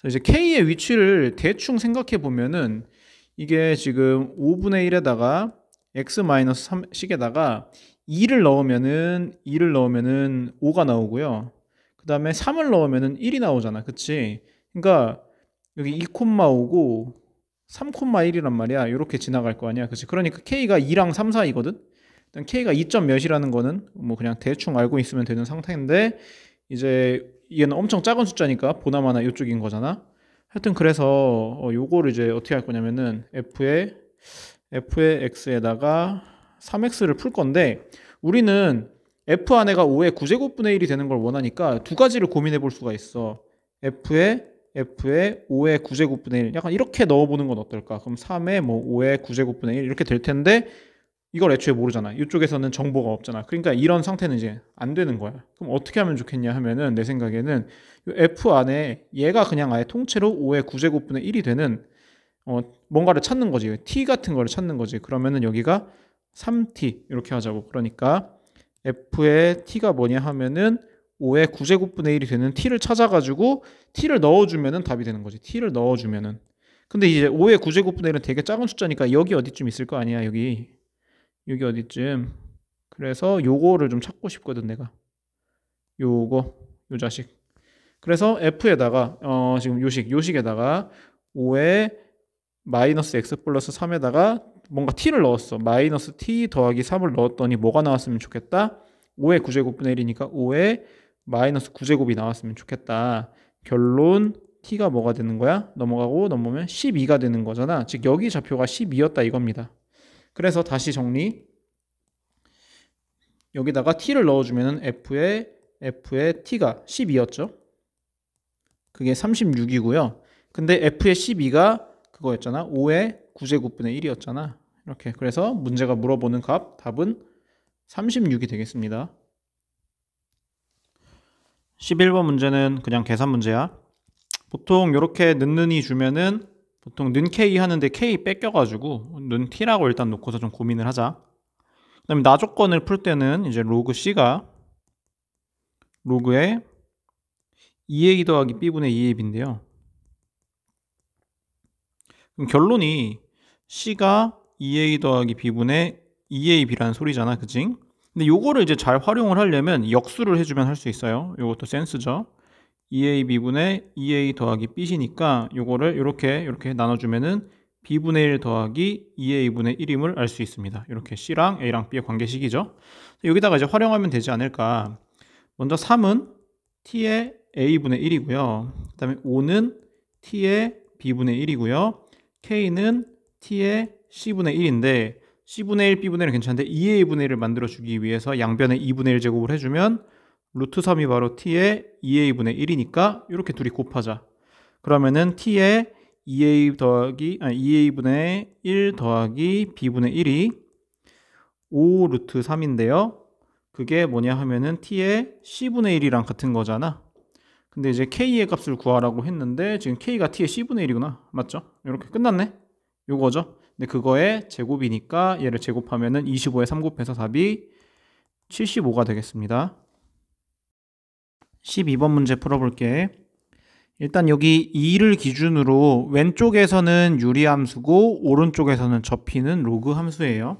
이제 k의 위치를 대충 생각해 보면은 이게 지금 5분의 1에다가 x-3식에다가 2를 넣으면은 5가 나오고요. 그 다음에 3을 넣으면은 1이 나오잖아. 그치? 그러니까 여기 2,5고 3,1이란 말이야. 이렇게 지나갈 거 아니야. 그치? 그러니까 k가 2랑 3 사이거든. 일단 k가 2점 몇이라는 거는 뭐 그냥 대충 알고 있으면 되는 상태인데 이제 얘는 엄청 작은 숫자니까 보나마나 이쪽인 거잖아. 하여튼 그래서 요거를 이제 어떻게 할 거냐면은 f의 x에다가 3x를 풀 건데 우리는 f 안에가 5의 9제곱분의 1이 되는 걸 원하니까 두 가지를 고민해 볼 수가 있어. f의 5의 9제곱분의 1 약간 이렇게 넣어보는 건 어떨까? 그럼 3의 뭐 5의 9제곱분의 1 이렇게 될 텐데 이걸 애초에 모르잖아. 이쪽에서는 정보가 없잖아. 그러니까 이런 상태는 이제 안 되는 거야. 그럼 어떻게 하면 좋겠냐 하면은 내 생각에는 f 안에 얘가 그냥 아예 통째로 5의 9제곱분의 1이 되는 뭔가를 찾는 거지. t 같은 거를 찾는 거지. 그러면은 여기가 3t 이렇게 하자고. 그러니까 f의 t가 뭐냐 하면은 5의 9제곱분의 1이 되는 t를 찾아가지고 t를 넣어주면은 답이 되는 거지. t를 넣어주면은. 근데 이제 5의 9제곱분의 1은 되게 작은 숫자니까 여기 어디쯤 있을 거 아니야. 여기 어디쯤. 그래서 요거를 좀 찾고 싶거든 내가. 요 자식. 그래서 f에다가 지금 요식에다가 5의 마이너스 x 플러스 3에다가 뭔가 t를 넣었어. 마이너스 t 더하기 3을 넣었더니 뭐가 나왔으면 좋겠다? 5의 9제곱분의 1이니까 5의 마이너스 9제곱이 나왔으면 좋겠다. 결론 t가 뭐가 되는 거야? 넘어가면 12가 되는 거잖아. 즉 여기 좌표가 12였다 이겁니다. 그래서 다시 정리. 여기다가 t를 넣어주면은 f의 t가 12였죠. 그게 36이고요. 근데 f의 12가 그거였잖아. 5의 9제곱분의 1이었잖아. 이렇게. 그래서 문제가 물어보는 답은 36이 되겠습니다. 11번 문제는 그냥 계산 문제야. 보통 이렇게 는이 주면은 보통 는 k 하는데 k 뺏겨가지고 는 t라고 일단 놓고서 좀 고민을 하자. 그 다음에 나 조건을 풀 때는 이제 로그 c가 로그에 2a 더하기 b분의 2ab인데요. 그럼 결론이 c가 2a 더하기 b분의 2ab라는 소리잖아. 그치? 근데 요거를 이제 잘 활용을 하려면 역수를 해주면 할 수 있어요. 요것도 센스죠. 2ab분의 2a 더하기 b시니까 요거를 이렇게 나눠주면은 b분의 1 더하기 2a분의 1임을 알 수 있습니다. 이렇게 c랑 a랑 b의 관계식이죠. 여기다가 이제 활용하면 되지 않을까. 먼저 3은 t의 a분의 1이고요. 그 다음에 5는 t의 b분의 1이고요. k는 t의 c분의 1인데 c분의 1, b분의 1은 괜찮은데 2a분의 1을 만들어주기 위해서 양변에 2분의 1 제곱을 해주면 루트 3이 바로 t의 2a분의 1이니까 이렇게 둘이 곱하자. 그러면은 t의 2a분의 1 더하기 b분의 1이 5 루트 3인데요. 그게 뭐냐 하면은 t의 c분의 1이랑 같은 거잖아. 근데 이제 k의 값을 구하라고 했는데 지금 k가 t의 c분의 1이구나. 맞죠? 이렇게 끝났네. 요거죠. 근데 그거의 제곱이니까 얘를 제곱하면은 25에 3 곱해서 답이 75가 되겠습니다. 12번 문제 풀어볼게. 일단 여기 2를 기준으로 왼쪽에서는 유리함수고 오른쪽에서는 접히는 로그 함수예요.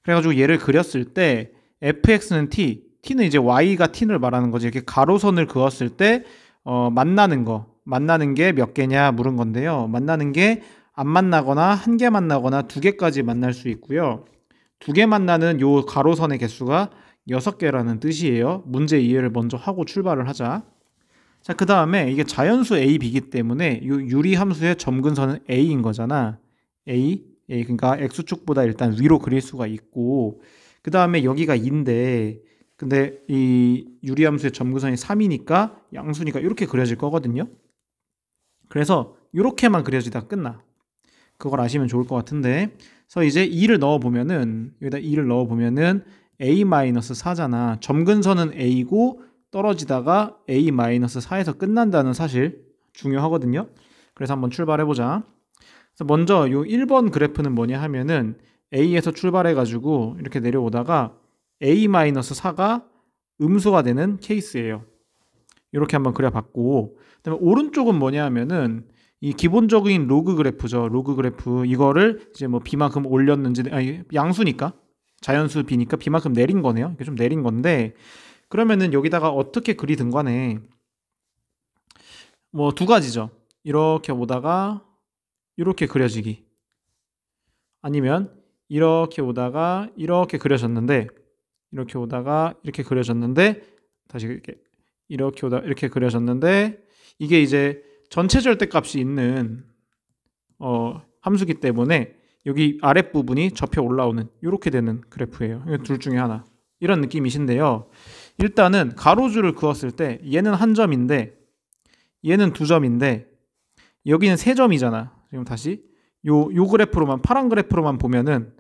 그래가지고 얘를 그렸을 때 fx는 t는 이제 y가 t를 말하는 거지. 이렇게 가로선을 그었을 때 만나는 게 몇 개냐 물은 건데요. 만나는 게 안 만나거나 한 개 만나거나 두 개까지 만날 수 있고요. 두 개 만나는 요 가로선의 개수가 6개라는 뜻이에요. 문제 이해를 먼저 하고 출발을 하자. 자, 그 다음에 이게 자연수 a, b이기 때문에 요 유리함수의 점근선은 a인 거잖아. a, 그러니까 x축보다 일단 위로 그릴 수가 있고, 그 다음에 여기가 2인데 근데 이 유리함수의 점근선이 3이니까 양수니까 이렇게 그려질 거거든요. 그래서 이렇게만 그려지다 끝나. 그걸 아시면 좋을 것 같은데, 그래서 이제 2를 넣어보면은 여기다 2를 넣어보면은 a-4잖아. 점근선은 a고 떨어지다가 a-4에서 끝난다는 사실 중요하거든요. 그래서 한번 출발해보자. 그래서 먼저 요 1번 그래프는 뭐냐 하면은 a에서 출발해가지고 이렇게 내려오다가 a-4가 음수가 되는 케이스예요. 이렇게 한번 그려봤고, 그다음에 오른쪽은 뭐냐 하면은 이 기본적인 로그 그래프죠. 로그 그래프 이거를 이제 뭐 b만큼 올렸는지, 아니 양수니까 자연수 b니까 b만큼 내린 거네요. 이게 좀 내린 건데, 그러면은 여기다가 어떻게 그리든 간에 뭐 두 가지죠. 이렇게 오다가 이렇게 그려지기, 아니면 이렇게 오다가 이렇게 그려졌는데, 이렇게 오다가 이렇게 그려졌는데, 다시 이렇게 오다가 이렇게 그려졌는데, 이게 이제 전체 절대값이 있는 함수기 때문에 여기 아랫부분이 접혀 올라오는 이렇게 되는 그래프예요. 둘 중에 하나. 이런 느낌이신데요. 일단은 가로줄을 그었을 때 얘는 한 점인데 얘는 두 점인데 여기는 세 점이잖아. 지금 다시 요 그래프로만, 파란 그래프로만 보면은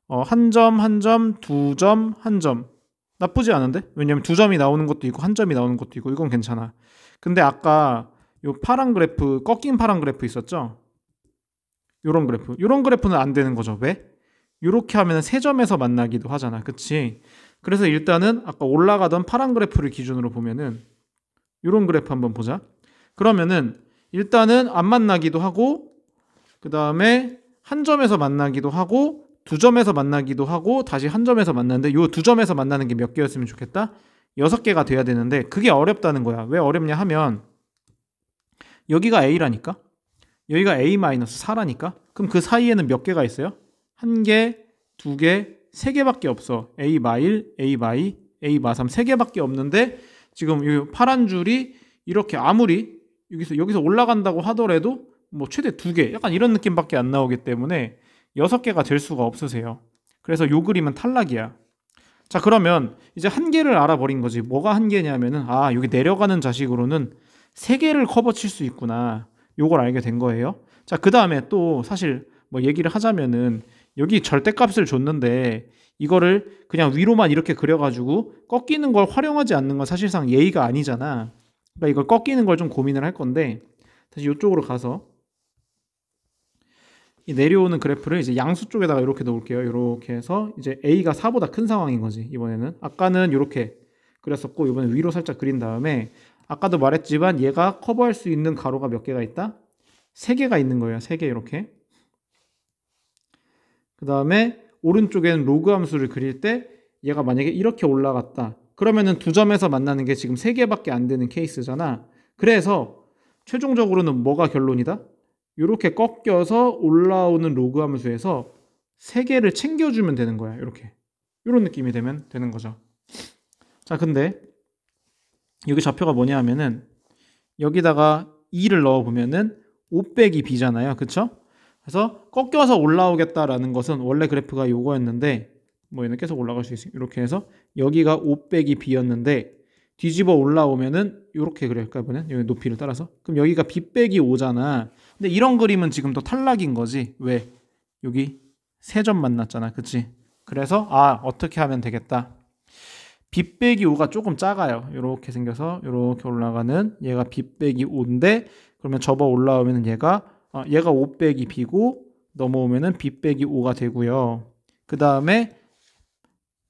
한 점, 한 점, 두 점, 한 점. 나쁘지 않은데? 왜냐면 두 점이 나오는 것도 있고 한 점이 나오는 것도 있고 이건 괜찮아. 근데 아까 요 파란 그래프, 꺾인 파란 그래프 있었죠? 요런 그래프는 안 되는 거죠. 왜? 요렇게 하면 세 점에서 만나기도 하잖아. 그치? 그래서 일단은 아까 올라가던 파란 그래프를 기준으로 보면은 요런 그래프 한번 보자. 그러면은 일단은 안 만나기도 하고, 그 다음에 한 점에서 만나기도 하고, 두 점에서 만나기도 하고, 다시 한 점에서 만나는데 요 두 점에서 만나는 게 몇 개였으면 좋겠다? 6개가 돼야 되는데 그게 어렵다는 거야. 왜 어렵냐 하면 여기가 a라니까, 여기가 a-4라니까. 그럼 그 사이에는 몇 개가 있어요? 한 개, 두 개, 세 개밖에 없어. a-1, a-2, a-3 세 개밖에 없는데 지금 이 파란 줄이 이렇게 아무리 여기서 올라간다고 하더라도 뭐 최대 두 개, 약간 이런 느낌밖에 안 나오기 때문에 6개가 될 수가 없으세요. 그래서 요 그림은 탈락이야. 자, 그러면 이제 한 개를 알아버린 거지. 뭐가 한 개냐면은 여기 내려가는 자식으로는 세 개를 커버 칠 수 있구나. 요걸 알게 된 거예요. 자, 그 다음에 또 사실 뭐 얘기를 하자면은 여기 절대값을 줬는데 이거를 그냥 위로만 이렇게 그려가지고 꺾이는 걸 활용하지 않는 건 사실상 예의가 아니잖아. 그러니까 이걸 꺾이는 걸 좀 고민을 할 건데, 다시 이쪽으로 가서 이 내려오는 그래프를 이제 양수 쪽에다가 이렇게 놓을게요. 이렇게 해서 이제 a가 4보다 큰 상황인 거지. 이번에는 아까는 이렇게 그렸었고 이번에 위로 살짝 그린 다음에 아까도 말했지만 얘가 커버할 수 있는 가로가 몇 개가 있다? 3개가 있는 거예요. 3개 이렇게. 그 다음에 오른쪽에는 로그 함수를 그릴 때 얘가 만약에 이렇게 올라갔다. 그러면은 두 점에서 만나는 게 지금 3개밖에 안 되는 케이스잖아. 그래서 최종적으로는 뭐가 결론이다? 이렇게 꺾여서 올라오는 로그 함수에서 3개를 챙겨주면 되는 거야. 이렇게. 이런 느낌이 되면 되는 거죠. 자, 근데 여기 좌표가 뭐냐 하면은 여기다가 2를 넣어보면은 5 빼기 b잖아요. 그쵸? 그래서 꺾여서 올라오겠다라는 것은 원래 그래프가 요거였는데, 뭐 얘는 계속 올라갈 수 있어요. 이렇게 해서 여기가 5 빼기 b였는데 뒤집어 올라오면은 이렇게 그릴까 이번엔 여기 높이를 따라서. 그럼 여기가 b 빼기 5잖아. 근데 이런 그림은 지금 또 탈락인 거지. 왜? 여기 세 점 만났잖아. 그치? 그래서 어떻게 하면 되겠다. b 빼기 5가 조금 작아요. 이렇게 생겨서 이렇게 올라가는 얘가 b 빼기 5인데 그러면 접어 올라오면 얘가 5 빼기 b고 넘어오면은 b 빼기 5가 되고요. 그 다음에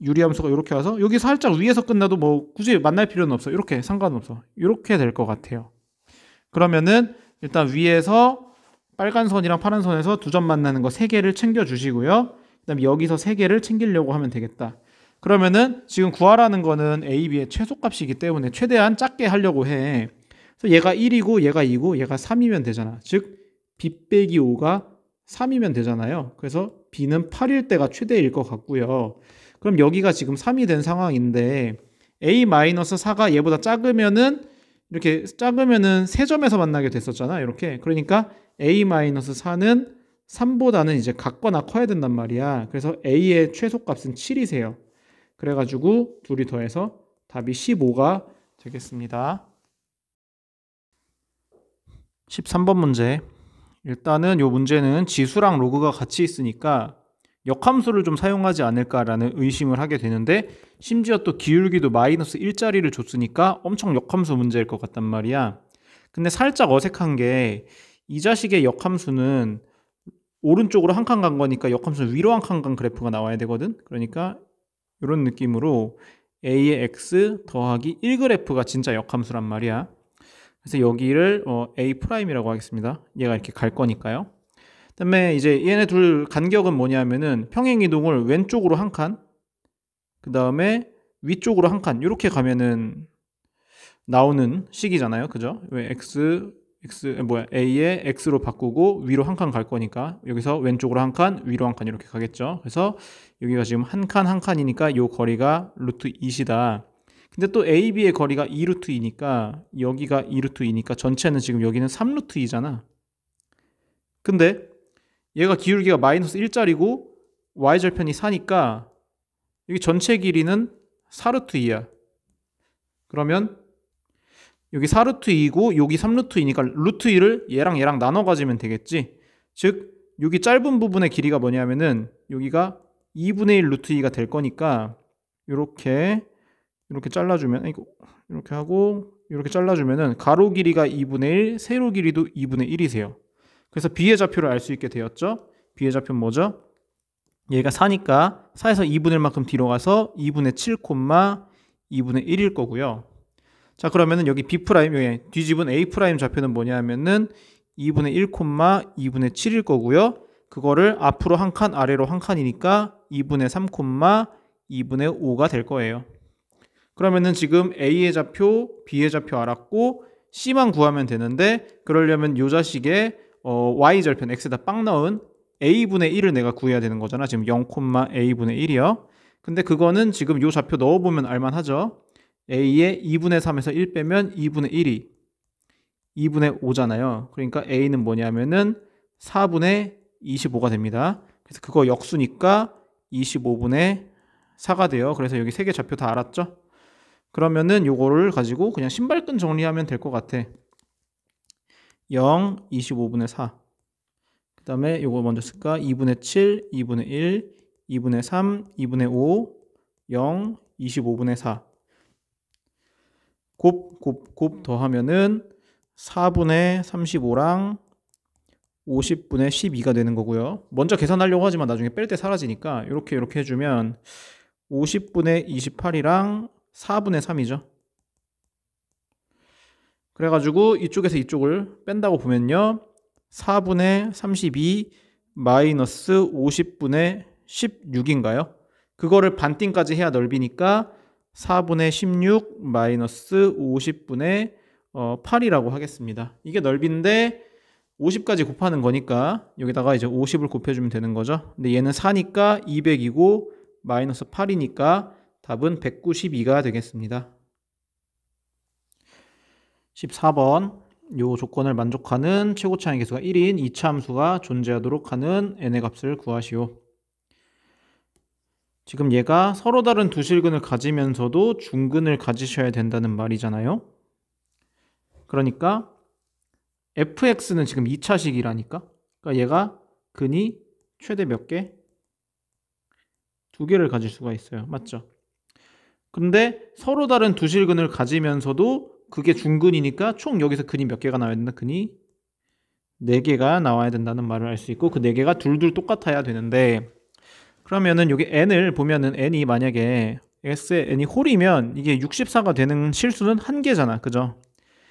유리함수가 이렇게 와서 여기 살짝 위에서 끝나도 뭐 굳이 만날 필요는 없어. 이렇게 상관없어. 이렇게 될 것 같아요. 그러면은 일단 위에서 빨간 선이랑 파란 선에서 두 점 만나는 거 3개를 챙겨 주시고요. 그다음에 여기서 3개를 챙기려고 하면 되겠다. 그러면은 지금 구하라는 거는 A, B의 최소값이기 때문에 최대한 작게 하려고 해. 그래서 얘가 1이고 얘가 2고 얘가 3이면 되잖아. 즉 B 빼기 5가 3이면 되잖아요. 그래서 B는 8일 때가 최대일 것 같고요. 그럼 여기가 지금 3이 된 상황인데 A-4가 얘보다 작으면은 이렇게 작으면은 3점에서 만나게 됐었잖아. 이렇게. 그러니까 A-4는 3보다는 이제 같거나 커야 된단 말이야. 그래서 A의 최소값은 7이세요. 그래가지고 둘이 더해서 답이 15가 되겠습니다. 13번 문제. 일단은 이 문제는 지수랑 로그가 같이 있으니까 역함수를 좀 사용하지 않을까라는 의심을 하게 되는데 심지어 또 기울기도 마이너스 1짜리를 줬으니까 엄청 역함수 문제일 것 같단 말이야. 근데 살짝 어색한 게 이 자식의 역함수는 오른쪽으로 한 칸 간 거니까 역함수는 위로 한 칸 간 그래프가 나와야 되거든. 그러니까 이런 느낌으로 A의 X 더하기 1 그래프가 진짜 역함수란 말이야. 그래서 여기를 A'이라고 하겠습니다. 얘가 이렇게 갈 거니까요. 그다음에 이제 얘네 둘 간격은 뭐냐면은 평행 이동을 왼쪽으로 한 칸, 그 다음에 위쪽으로 한 칸 이렇게 가면은 나오는 식이잖아요, 그죠? 왜 A의 X로 바꾸고 위로 한 칸 갈 거니까 여기서 왼쪽으로 한 칸, 위로 한 칸 이렇게 가겠죠. 그래서 여기가 지금 한 칸 한 칸이니까 요 거리가 루트 2이다. 근데 또 A, B의 거리가 2루트 2니까 여기가 2루트 2니까 전체는 지금 여기는 3루트 2잖아. 근데 얘가 기울기가 마이너스 1짜리고 y절편이 4니까 여기 전체 길이는 4루트 2야. 그러면 여기 4루트 2고 여기 3루트 2니까 루트 2를 얘랑 나눠 가지면 되겠지. 즉 여기 짧은 부분의 길이가 뭐냐면은 여기가 2분의 1 루트 2가 될 거니까 이렇게 잘라주면 이렇게 하고 이렇게 잘라주면은 가로 길이가 2분의 1, 세로 길이도 2분의 1이세요. 그래서 B의 좌표를 알 수 있게 되었죠. B의 좌표는 뭐죠? 얘가 4니까 4에서 2분의 1만큼 뒤로 가서 2분의 7, 2분의 1일 거고요. 자, 그러면은 여기 B' 여기 뒤집은 A' 좌표는 뭐냐면은 2분의 1, 2분의 7일 거고요. 그거를 앞으로 한 칸, 아래로 한 칸이니까 2분의 3, 2분의 5가 될 거예요. 그러면은 지금 A의 좌표, B의 좌표 알았고 C만 구하면 되는데 그러려면 요 자식의 Y절편 X에다 빵 넣은 A분의 1을 내가 구해야 되는 거잖아. 지금 0,A분의 1이요. 근데 그거는 지금 요 좌표 넣어보면 알만하죠. A의 2분의 3에서 1 빼면 2분의 1이 2분의 5잖아요. 그러니까 A는 뭐냐면은 4분의 25가 됩니다. 그래서 그거 역수니까 25분의 4가 돼요. 그래서 여기 3개 좌표 다 알았죠? 그러면은 요거를 가지고 그냥 신발끈 정리하면 될 것 같아. 0, 25분의 4. 그 다음에 요거 먼저 쓸까? 2분의 7, 2분의 1, 2분의 3, 2분의 5, 0, 25분의 4. 곱 더하면은 4분의 35랑 50분의 12가 되는 거고요. 먼저 계산하려고 하지만 나중에 뺄 때 사라지니까 이렇게 해주면 50분의 28이랑 4분의 3이죠. 그래가지고 이쪽에서 이쪽을 뺀다고 보면요. 4분의 32 마이너스 50분의 16인가요? 그거를 반띵까지 해야 넓이니까 4분의 16 마이너스 50분의 8이라고 하겠습니다. 이게 넓이인데 50까지 곱하는 거니까 여기다가 이제 50을 곱해주면 되는 거죠. 근데 얘는 4니까 200이고 마이너스 8이니까 답은 192가 되겠습니다. 14번 요 조건을 만족하는 최고차의 개수가 1인 2차 함수가 존재하도록 하는 n의 값을 구하시오. 지금 얘가 서로 다른 두 실근을 가지면서도 중근을 가지셔야 된다는 말이잖아요. 그러니까 fx는 지금 2차식이라니까. 그러니까 얘가 근이 최대 몇 개? 2개를 가질 수가 있어요. 맞죠? 근데 서로 다른 두 실근을 가지면서도 그게 중근이니까 총 여기서 근이 몇 개가 나와야 된다? 근이 4개가 나와야 된다는 말을 알 수 있고 그 4개가 둘둘 똑같아야 되는데 그러면은 여기 n을 보면은 n이 만약에 x의 n이 홀이면 이게 64가 되는 실수는 1개잖아. 그죠?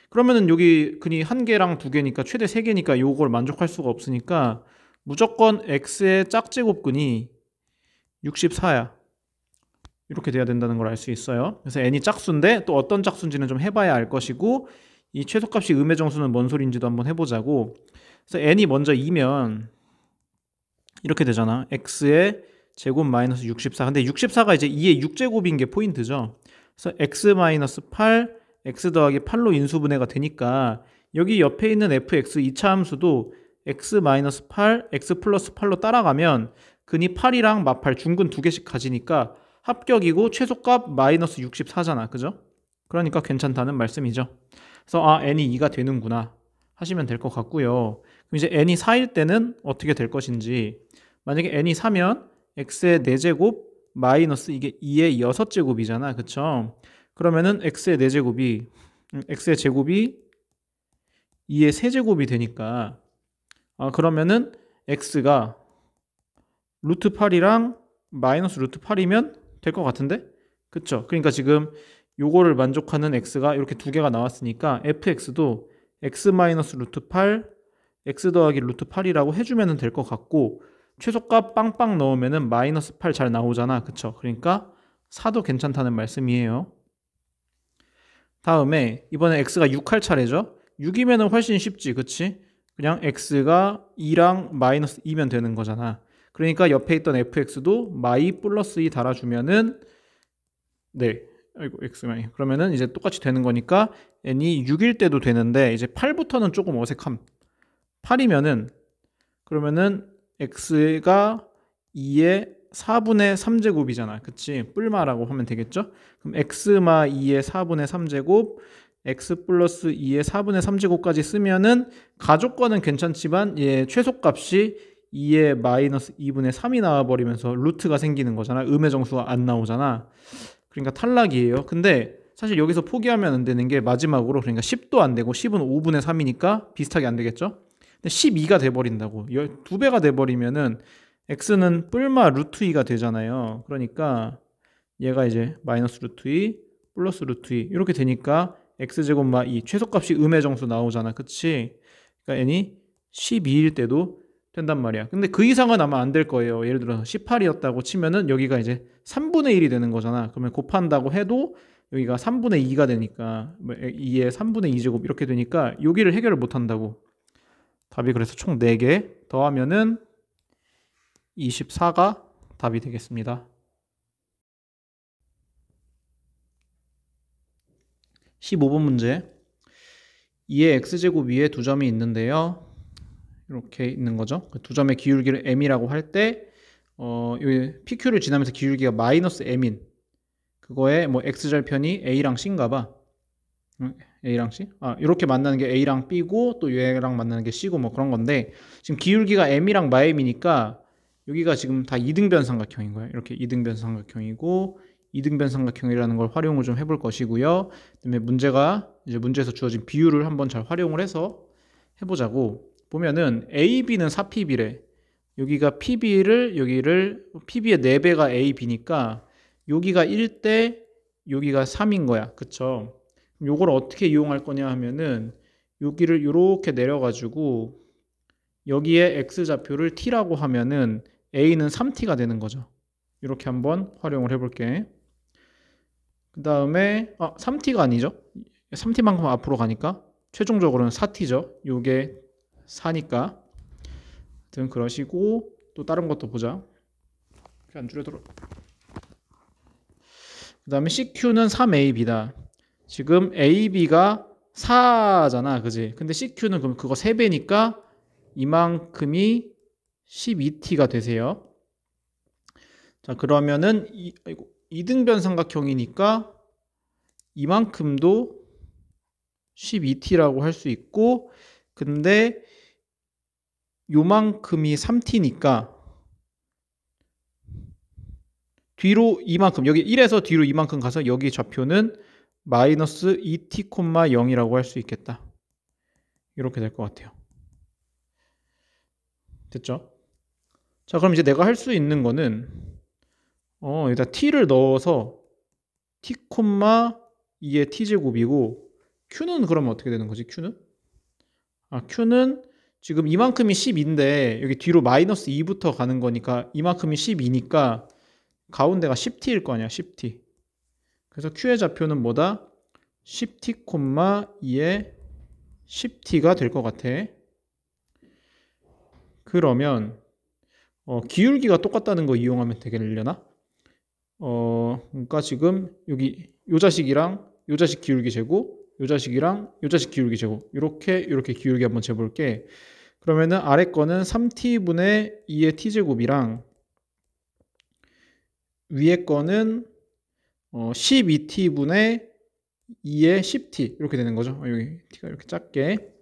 그러면은 여기 근이 1개랑 2개니까 최대 3개니까 요걸 만족할 수가 없으니까 무조건 x의 짝제곱근이 64야. 이렇게 돼야 된다는 걸 알 수 있어요. 그래서 n이 짝수인데 또 어떤 짝수인지는 좀 해봐야 알 것이고 이 최소값이 음의 정수는 뭔 소리인지도 한번 해보자고. 그래서 n이 먼저 2면 이렇게 되잖아. x의 제곱 마이너스 64. 근데 64가 이제 2의 6제곱인 게 포인트죠. 그래서 x 마이너스 8, x 더하기 8로 인수분해가 되니까 여기 옆에 있는 fx 2차 함수도 x 마이너스 8, x 플러스 8로 따라가면 근이 8이랑 마팔 중근 2개씩 가지니까 합격이고 최소값 마이너스 64잖아. 그죠? 그러니까 괜찮다는 말씀이죠. 그래서 n이 2가 되는구나 하시면 될 것 같고요. 그럼 이제 n이 4일 때는 어떻게 될 것인지 만약에 n이 4면 x의 4제곱 마이너스 이게 2의 6제곱이잖아. 그쵸? 그러면은 x의 4제곱이 x의 제곱이 2의 3제곱이 되니까 그러면은 x가 루트 8이랑 마이너스 루트 8이면 될 것 같은데? 그쵸? 그러니까 지금 요거를 만족하는 x가 이렇게 2개가 나왔으니까 fx도 x 마이너스 루트 8 x 더하기 루트 8이라고 해주면 될 것 같고 최소값 빵빵 넣으면 마이너스 8 잘 나오잖아. 그쵸? 그러니까 4도 괜찮다는 말씀이에요. 다음에 이번에 x가 6 할 차례죠. 6이면 훨씬 쉽지. 그치? 그냥 x가 2랑 마이너스 2면 되는 거잖아. 그러니까 옆에 있던 fx도 마이 플러스 2 달아주면은 네. 아이고 x 마이. 그러면은 이제 똑같이 되는 거니까 n이 6일 때도 되는데 이제 8부터는 조금 어색함. 8이면은 그러면은 x가 2의 4분의 3제곱이잖아. 그치? 뿔마라고 하면 되겠죠? 그럼 x마 2의 4분의 3제곱 x 플러스 2의 4분의 3제곱까지 쓰면은 가족과는 괜찮지만 얘 최소값이 2의 마이너스 2분의 3이 나와버리면서 루트가 생기는 거잖아. 음의 정수가 안 나오잖아. 그러니까 탈락이에요. 근데 사실 여기서 포기하면 안 되는 게 마지막으로 그러니까 10도 안 되고 10은 5분의 3이니까 비슷하게 안 되겠죠? 근데 12가 돼버린다고. 2배가 돼버리면은 x는 뿔마 루트 2가 되잖아요. 그러니까 얘가 이제 마이너스 루트 2 플러스 루트 2 이렇게 되니까 x제곱 마 2 최소값이 음의 정수 나오잖아. 그치? 그러니까 n이 12일 때도 된단 말이야. 근데 그 이상은 아마 안 될 거예요. 예를 들어서 18이었다고 치면은 여기가 이제 3분의 1이 되는 거잖아. 그러면 곱한다고 해도 여기가 3분의 2가 되니까 2의 3분의 2제곱 이렇게 되니까 여기를 해결을 못 한다고. 답이 그래서 총 4개 더하면은 24가 답이 되겠습니다. 15번 문제. 2의 x제곱 위에 두 점이 있는데요. 이렇게 있는 거죠. 두 점의 기울기를 m이라고 할 때 PQ를 지나면서 기울기가 마이너스 m인 그거에 뭐 x절편이 a랑 c인가 봐. A랑 C? 이렇게 만나는 게 A랑 B고 또 얘랑 만나는 게 C고 뭐 그런 건데 지금 기울기가 M이랑 마엠이니까 여기가 지금 다 이등변 삼각형인 거예요. 이렇게 이등변 삼각형이고 이등변 삼각형이라는 걸 활용을 좀 해볼 것이고요. 그다음에 문제에서 주어진 비율을 한번 잘 활용을 해서 해보자고. 보면은 A, B는 4PB래. 여기가 여기를 PB의 4배가 A, B니까 여기가 1대 여기가 3인 거야. 그쵸? 요걸 어떻게 이용할 거냐 하면은 여기를 이렇게 내려가지고 여기에 x좌표를 t라고 하면은 a는 3t가 되는 거죠. 이렇게 한번 활용을 해볼게. 그 다음에 3t가 아니죠. 3t만큼 앞으로 가니까 최종적으로는 4t죠. 요게 4니까. 아무튼 그러시고 또 다른 것도 보자. 안 줄여들어. 그 다음에 CQ는 3AB다. 지금 AB가 4잖아. 그지? 근데 CQ는 그럼 그거 3배니까 이만큼이 12t가 되세요. 자, 그러면은 이등변 삼각형이니까 이만큼도 12t라고 할 수 있고 근데 요만큼이 3t니까 뒤로 이만큼, 여기 1에서 뒤로 이만큼 가서 여기 좌표는 마이너스 2t,0이라고 할 수 있겠다. 이렇게 될 것 같아요. 됐죠? 자, 그럼 이제 내가 할 수 있는 거는 여기다 t를 넣어서 t, 2의 t제곱이고 q는 그러면 어떻게 되는 거지? q는? q는 지금 이만큼이 10인데 여기 뒤로 마이너스 2부터 가는 거니까 이만큼이 12니까 가운데가 10t일 거 아니야. 10t. 그래서 q의 좌표는 뭐다? 10t, 2의 10t가 될 것 같아. 그러면 기울기가 똑같다는 거 이용하면 되겠려나? 그러니까 지금 여기 요 자식이랑 요 자식 기울기 재고, 요 자식이랑 요 자식 기울기 재고, 이렇게 기울기 한번 재볼게. 그러면은 아래 거는 3t분의 2의 t제곱이랑 위에 거는 12t분의 2의 10t 이렇게 되는 거죠. 여기 t가 이렇게 작게.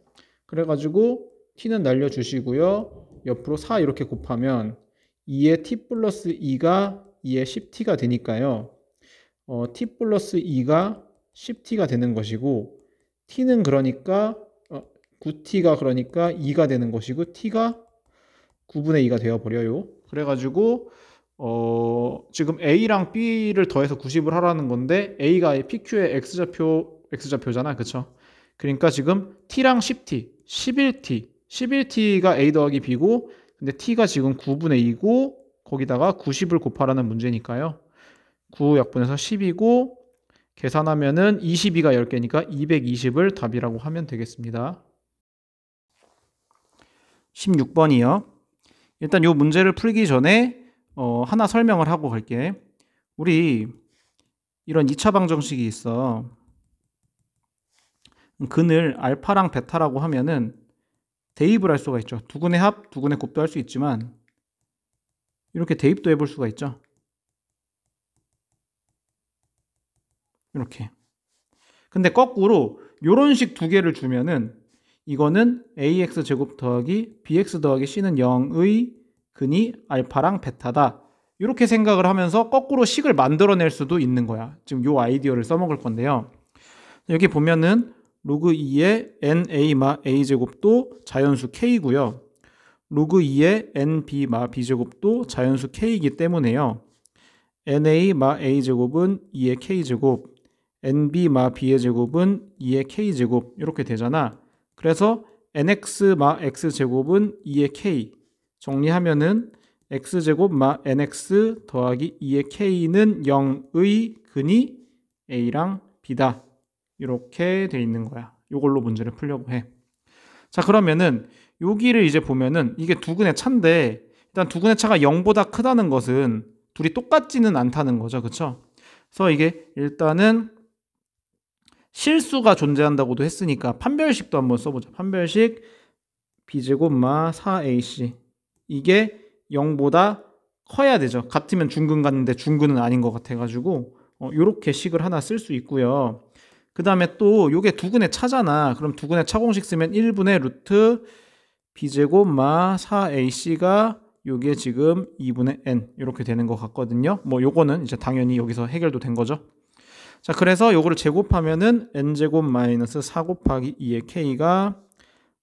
그래가지고 t는 날려주시고요. 옆으로 4 이렇게 곱하면 2의 t 플러스 2가 2의 10t가 되니까요. t 플러스 2가 10t가 되는 것이고 t는 그러니까 9t가 그러니까 2가 되는 것이고 t가 9분의 2가 되어버려요. 그래가지고 지금 A랑 B를 더해서 90을 하라는 건데 A가 PQ의 X좌표잖아. 그쵸? 그러니까 지금 T랑 10T, 11T가 A 더하기 B고 근데 T가 지금 9분의 2고 거기다가 90을 곱하라는 문제니까요. 9 약분해서 10이고 계산하면은 22가 10개니까 220을 답이라고 하면 되겠습니다. 16번이요. 일단 이 문제를 풀기 전에 하나 설명을 하고 갈게. 우리 이런 2차 방정식이 있어. 근을 알파랑 베타라고 하면은 대입을 할 수가 있죠. 두근의 합, 두근의 곱도 할 수 있지만 이렇게 대입도 해볼 수가 있죠. 이렇게. 근데 거꾸로 이런 식 두 개를 주면은 이거는 ax 제곱 더하기 bx 더하기 c는 0의 근이 알파랑 베타다. 이렇게 생각을 하면서 거꾸로 식을 만들어낼 수도 있는 거야. 지금 이 아이디어를 써먹을 건데요. 여기 보면은 로그 2의 na 마 a 제곱도 자연수 k고요. 로그 2의 nb 마 b 제곱도 자연수 k이기 때문에요. na 마 a 제곱은 2의 k 제곱, nb 마 b의 제곱은 2의 k 제곱 이렇게 되잖아. 그래서 nx 마 x 제곱은 2의 k 정리하면은 x제곱 마 nx 더하기 2의 k는 0의 근이 a랑 b다. 이렇게 돼 있는 거야. 이걸로 문제를 풀려고 해. 자, 그러면은 여기를 이제 보면은 이게 두근의 차인데 일단 두근의 차가 0보다 크다는 것은 둘이 똑같지는 않다는 거죠. 그쵸? 그래서 이게 일단은 실수가 존재한다고도 했으니까 판별식도 한번 써보자. 판별식 b제곱 마 4ac 이게 0보다 커야 되죠. 같으면 중근 같는데 중근은 아닌 것 같아가지고 요렇게 식을 하나 쓸 수 있고요. 그 다음에 또 요게 두근의 차잖아. 그럼 두근의 차 공식 쓰면 1분의 루트 b제곱 마 4ac가 요게 지금 2분의 n 이렇게 되는 것 같거든요. 뭐 요거는 이제 당연히 여기서 해결도 된 거죠. 자, 그래서 요거를 제곱하면은 n제곱 마이너스 4 곱하기 2의 k가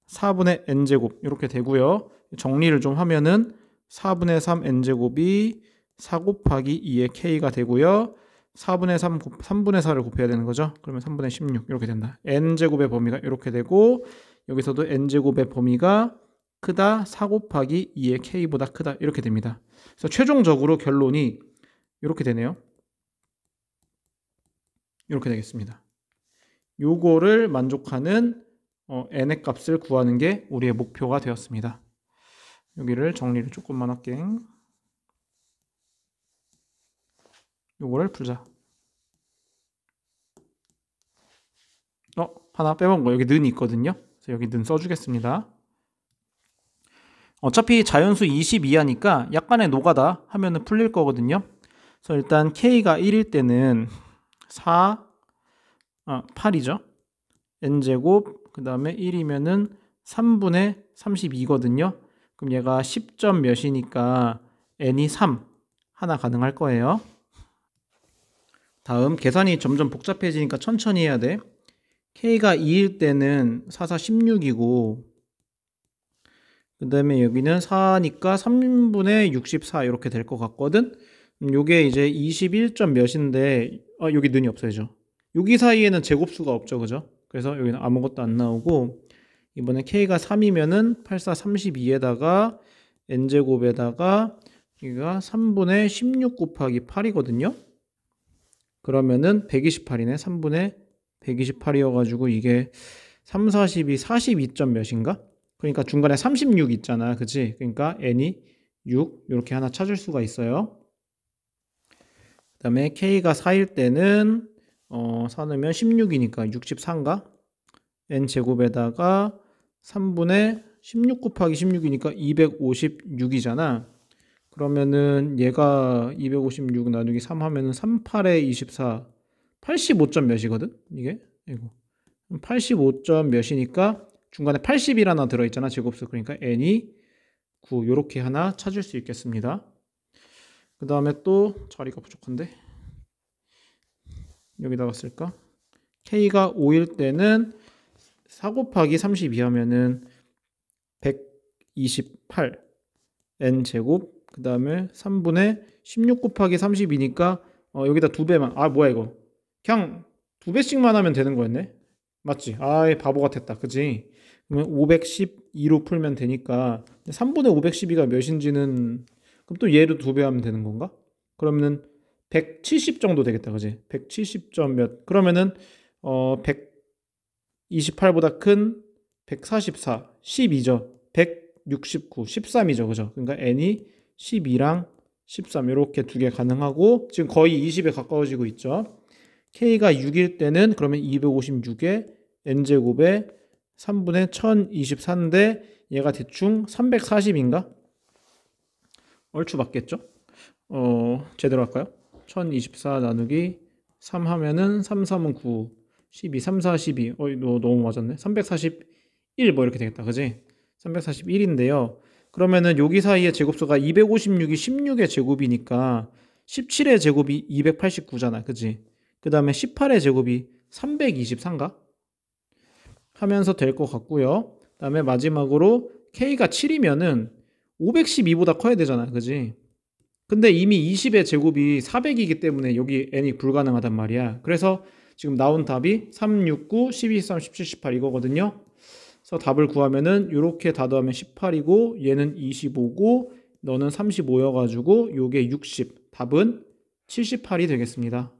4분의 n제곱 이렇게 되고요. 정리를 좀 하면은 4분의 3 n제곱이 4 곱하기 2의 k가 되고요. 4분의 3분의 4를 곱해야 되는 거죠. 그러면 3분의 16 이렇게 된다. n제곱의 범위가 이렇게 되고 여기서도 n제곱의 범위가 크다 4 곱하기 2의 k보다 크다 이렇게 됩니다. 그래서 최종적으로 결론이 이렇게 되네요. 이렇게 되겠습니다. 요거를 만족하는 n의 값을 구하는 게 우리의 목표가 되었습니다. 여기를 정리를 조금만 할게. 요거를 풀자. 하나 빼먹은 거 여기 는이 있거든요. 그래서 여기 는 써주겠습니다. 어차피 자연수 22하니까 약간의 노가다 하면은 풀릴 거거든요. 그래서 일단 k가 1일 때는 8이죠. n제곱 그 다음에 1이면은 3분의 32거든요. 그럼 얘가 10점 몇이니까 n이 3 하나 가능할 거예요. 다음 계산이 점점 복잡해지니까 천천히 해야 돼. K가 2일 때는 4, 4, 16이고 그 다음에 여기는 4니까 3분의 64 이렇게 될 것 같거든. 요게 이제 21점 몇인데 여기 는이 없어야죠. 여기 사이에는 제곱수가 없죠, 그죠? 그래서 여기는 아무것도 안 나오고 이번에 K가 3이면은 8, 4, 32에다가 N제곱에다가 여기가 3분의 16 곱하기 8이거든요. 그러면은 128이네. 3분의 128이어가지고 이게 3, 42, 42점 몇인가? 그러니까 중간에 36 있잖아. 그치? 그러니까 n이 6 이렇게 하나 찾을 수가 있어요. 그 다음에 k가 4일 때는 4 넣으면 16이니까 64인가? n제곱에다가 3분의 16 곱하기 16이니까 256이잖아. 그러면은 얘가 256 나누기 3 하면은 38에 24 85점 몇이거든? 이게? 이거 85점 몇이니까 중간에 80일 하나 들어있잖아, 제곱수. 그러니까 n이 9 요렇게 하나 찾을 수 있겠습니다. 그 다음에 또 자리가 부족한데 여기다가 쓸까? k가 5일 때는 4 곱하기 32 하면은 128 n제곱 그 다음에 3분의 16 곱하기 32니까 여기다 2배만 뭐야 이거 그냥 2배씩만 하면 되는 거였네. 맞지? 바보 같았다. 그치? 그러면 512로 풀면 되니까 3분의 512가 몇인지는 그럼 또 얘를 2배 하면 되는 건가? 그러면은 170 정도 되겠다. 그치? 170점 몇 그러면은 128보다 큰 144 12죠. 169 13이죠. 그죠? 그러니까 n이 12랑 13 이렇게 두 개 가능하고 지금 거의 20에 가까워지고 있죠. k가 6일 때는 그러면 256에 n제곱에 3분의 1024인데 얘가 대충 340인가? 얼추 맞겠죠? 제대로 할까요? 1024 나누기 3 하면은 3, 3은 9 12, 3, 4, 12 너무 맞았네. 341 뭐 이렇게 되겠다. 그지? 341인데요. 그러면은 여기 사이에 제곱수가 256이 16의 제곱이니까 17의 제곱이 289잖아. 그지? 그 다음에 18의 제곱이 323인가? 하면서 될 것 같고요. 그 다음에 마지막으로 K가 7이면은 512보다 커야 되잖아. 그지? 근데 이미 20의 제곱이 400이기 때문에 여기 n이 불가능하단 말이야. 그래서 지금 나온 답이 3, 6, 9, 12, 13, 17, 18 이거거든요. 그래서 답을 구하면은 이렇게 다 더하면 18이고 얘는 25고 너는 35여가지고 요게 60. 답은 78이 되겠습니다.